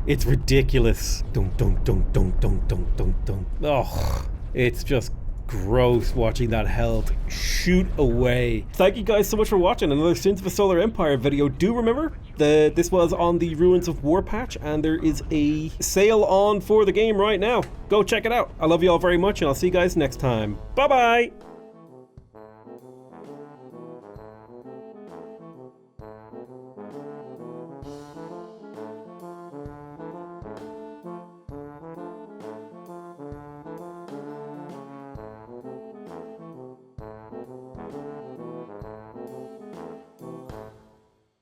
A: It's ridiculous. Don't. Oh, it's just gross watching that health shoot away. Thank you guys so much for watching another Sins of a Solar Empire video. Do remember that this was on the Ruins of War patch, and there is a sale on for the game right now. Go check it out. I love you all very much, and I'll see you guys next time. Bye bye.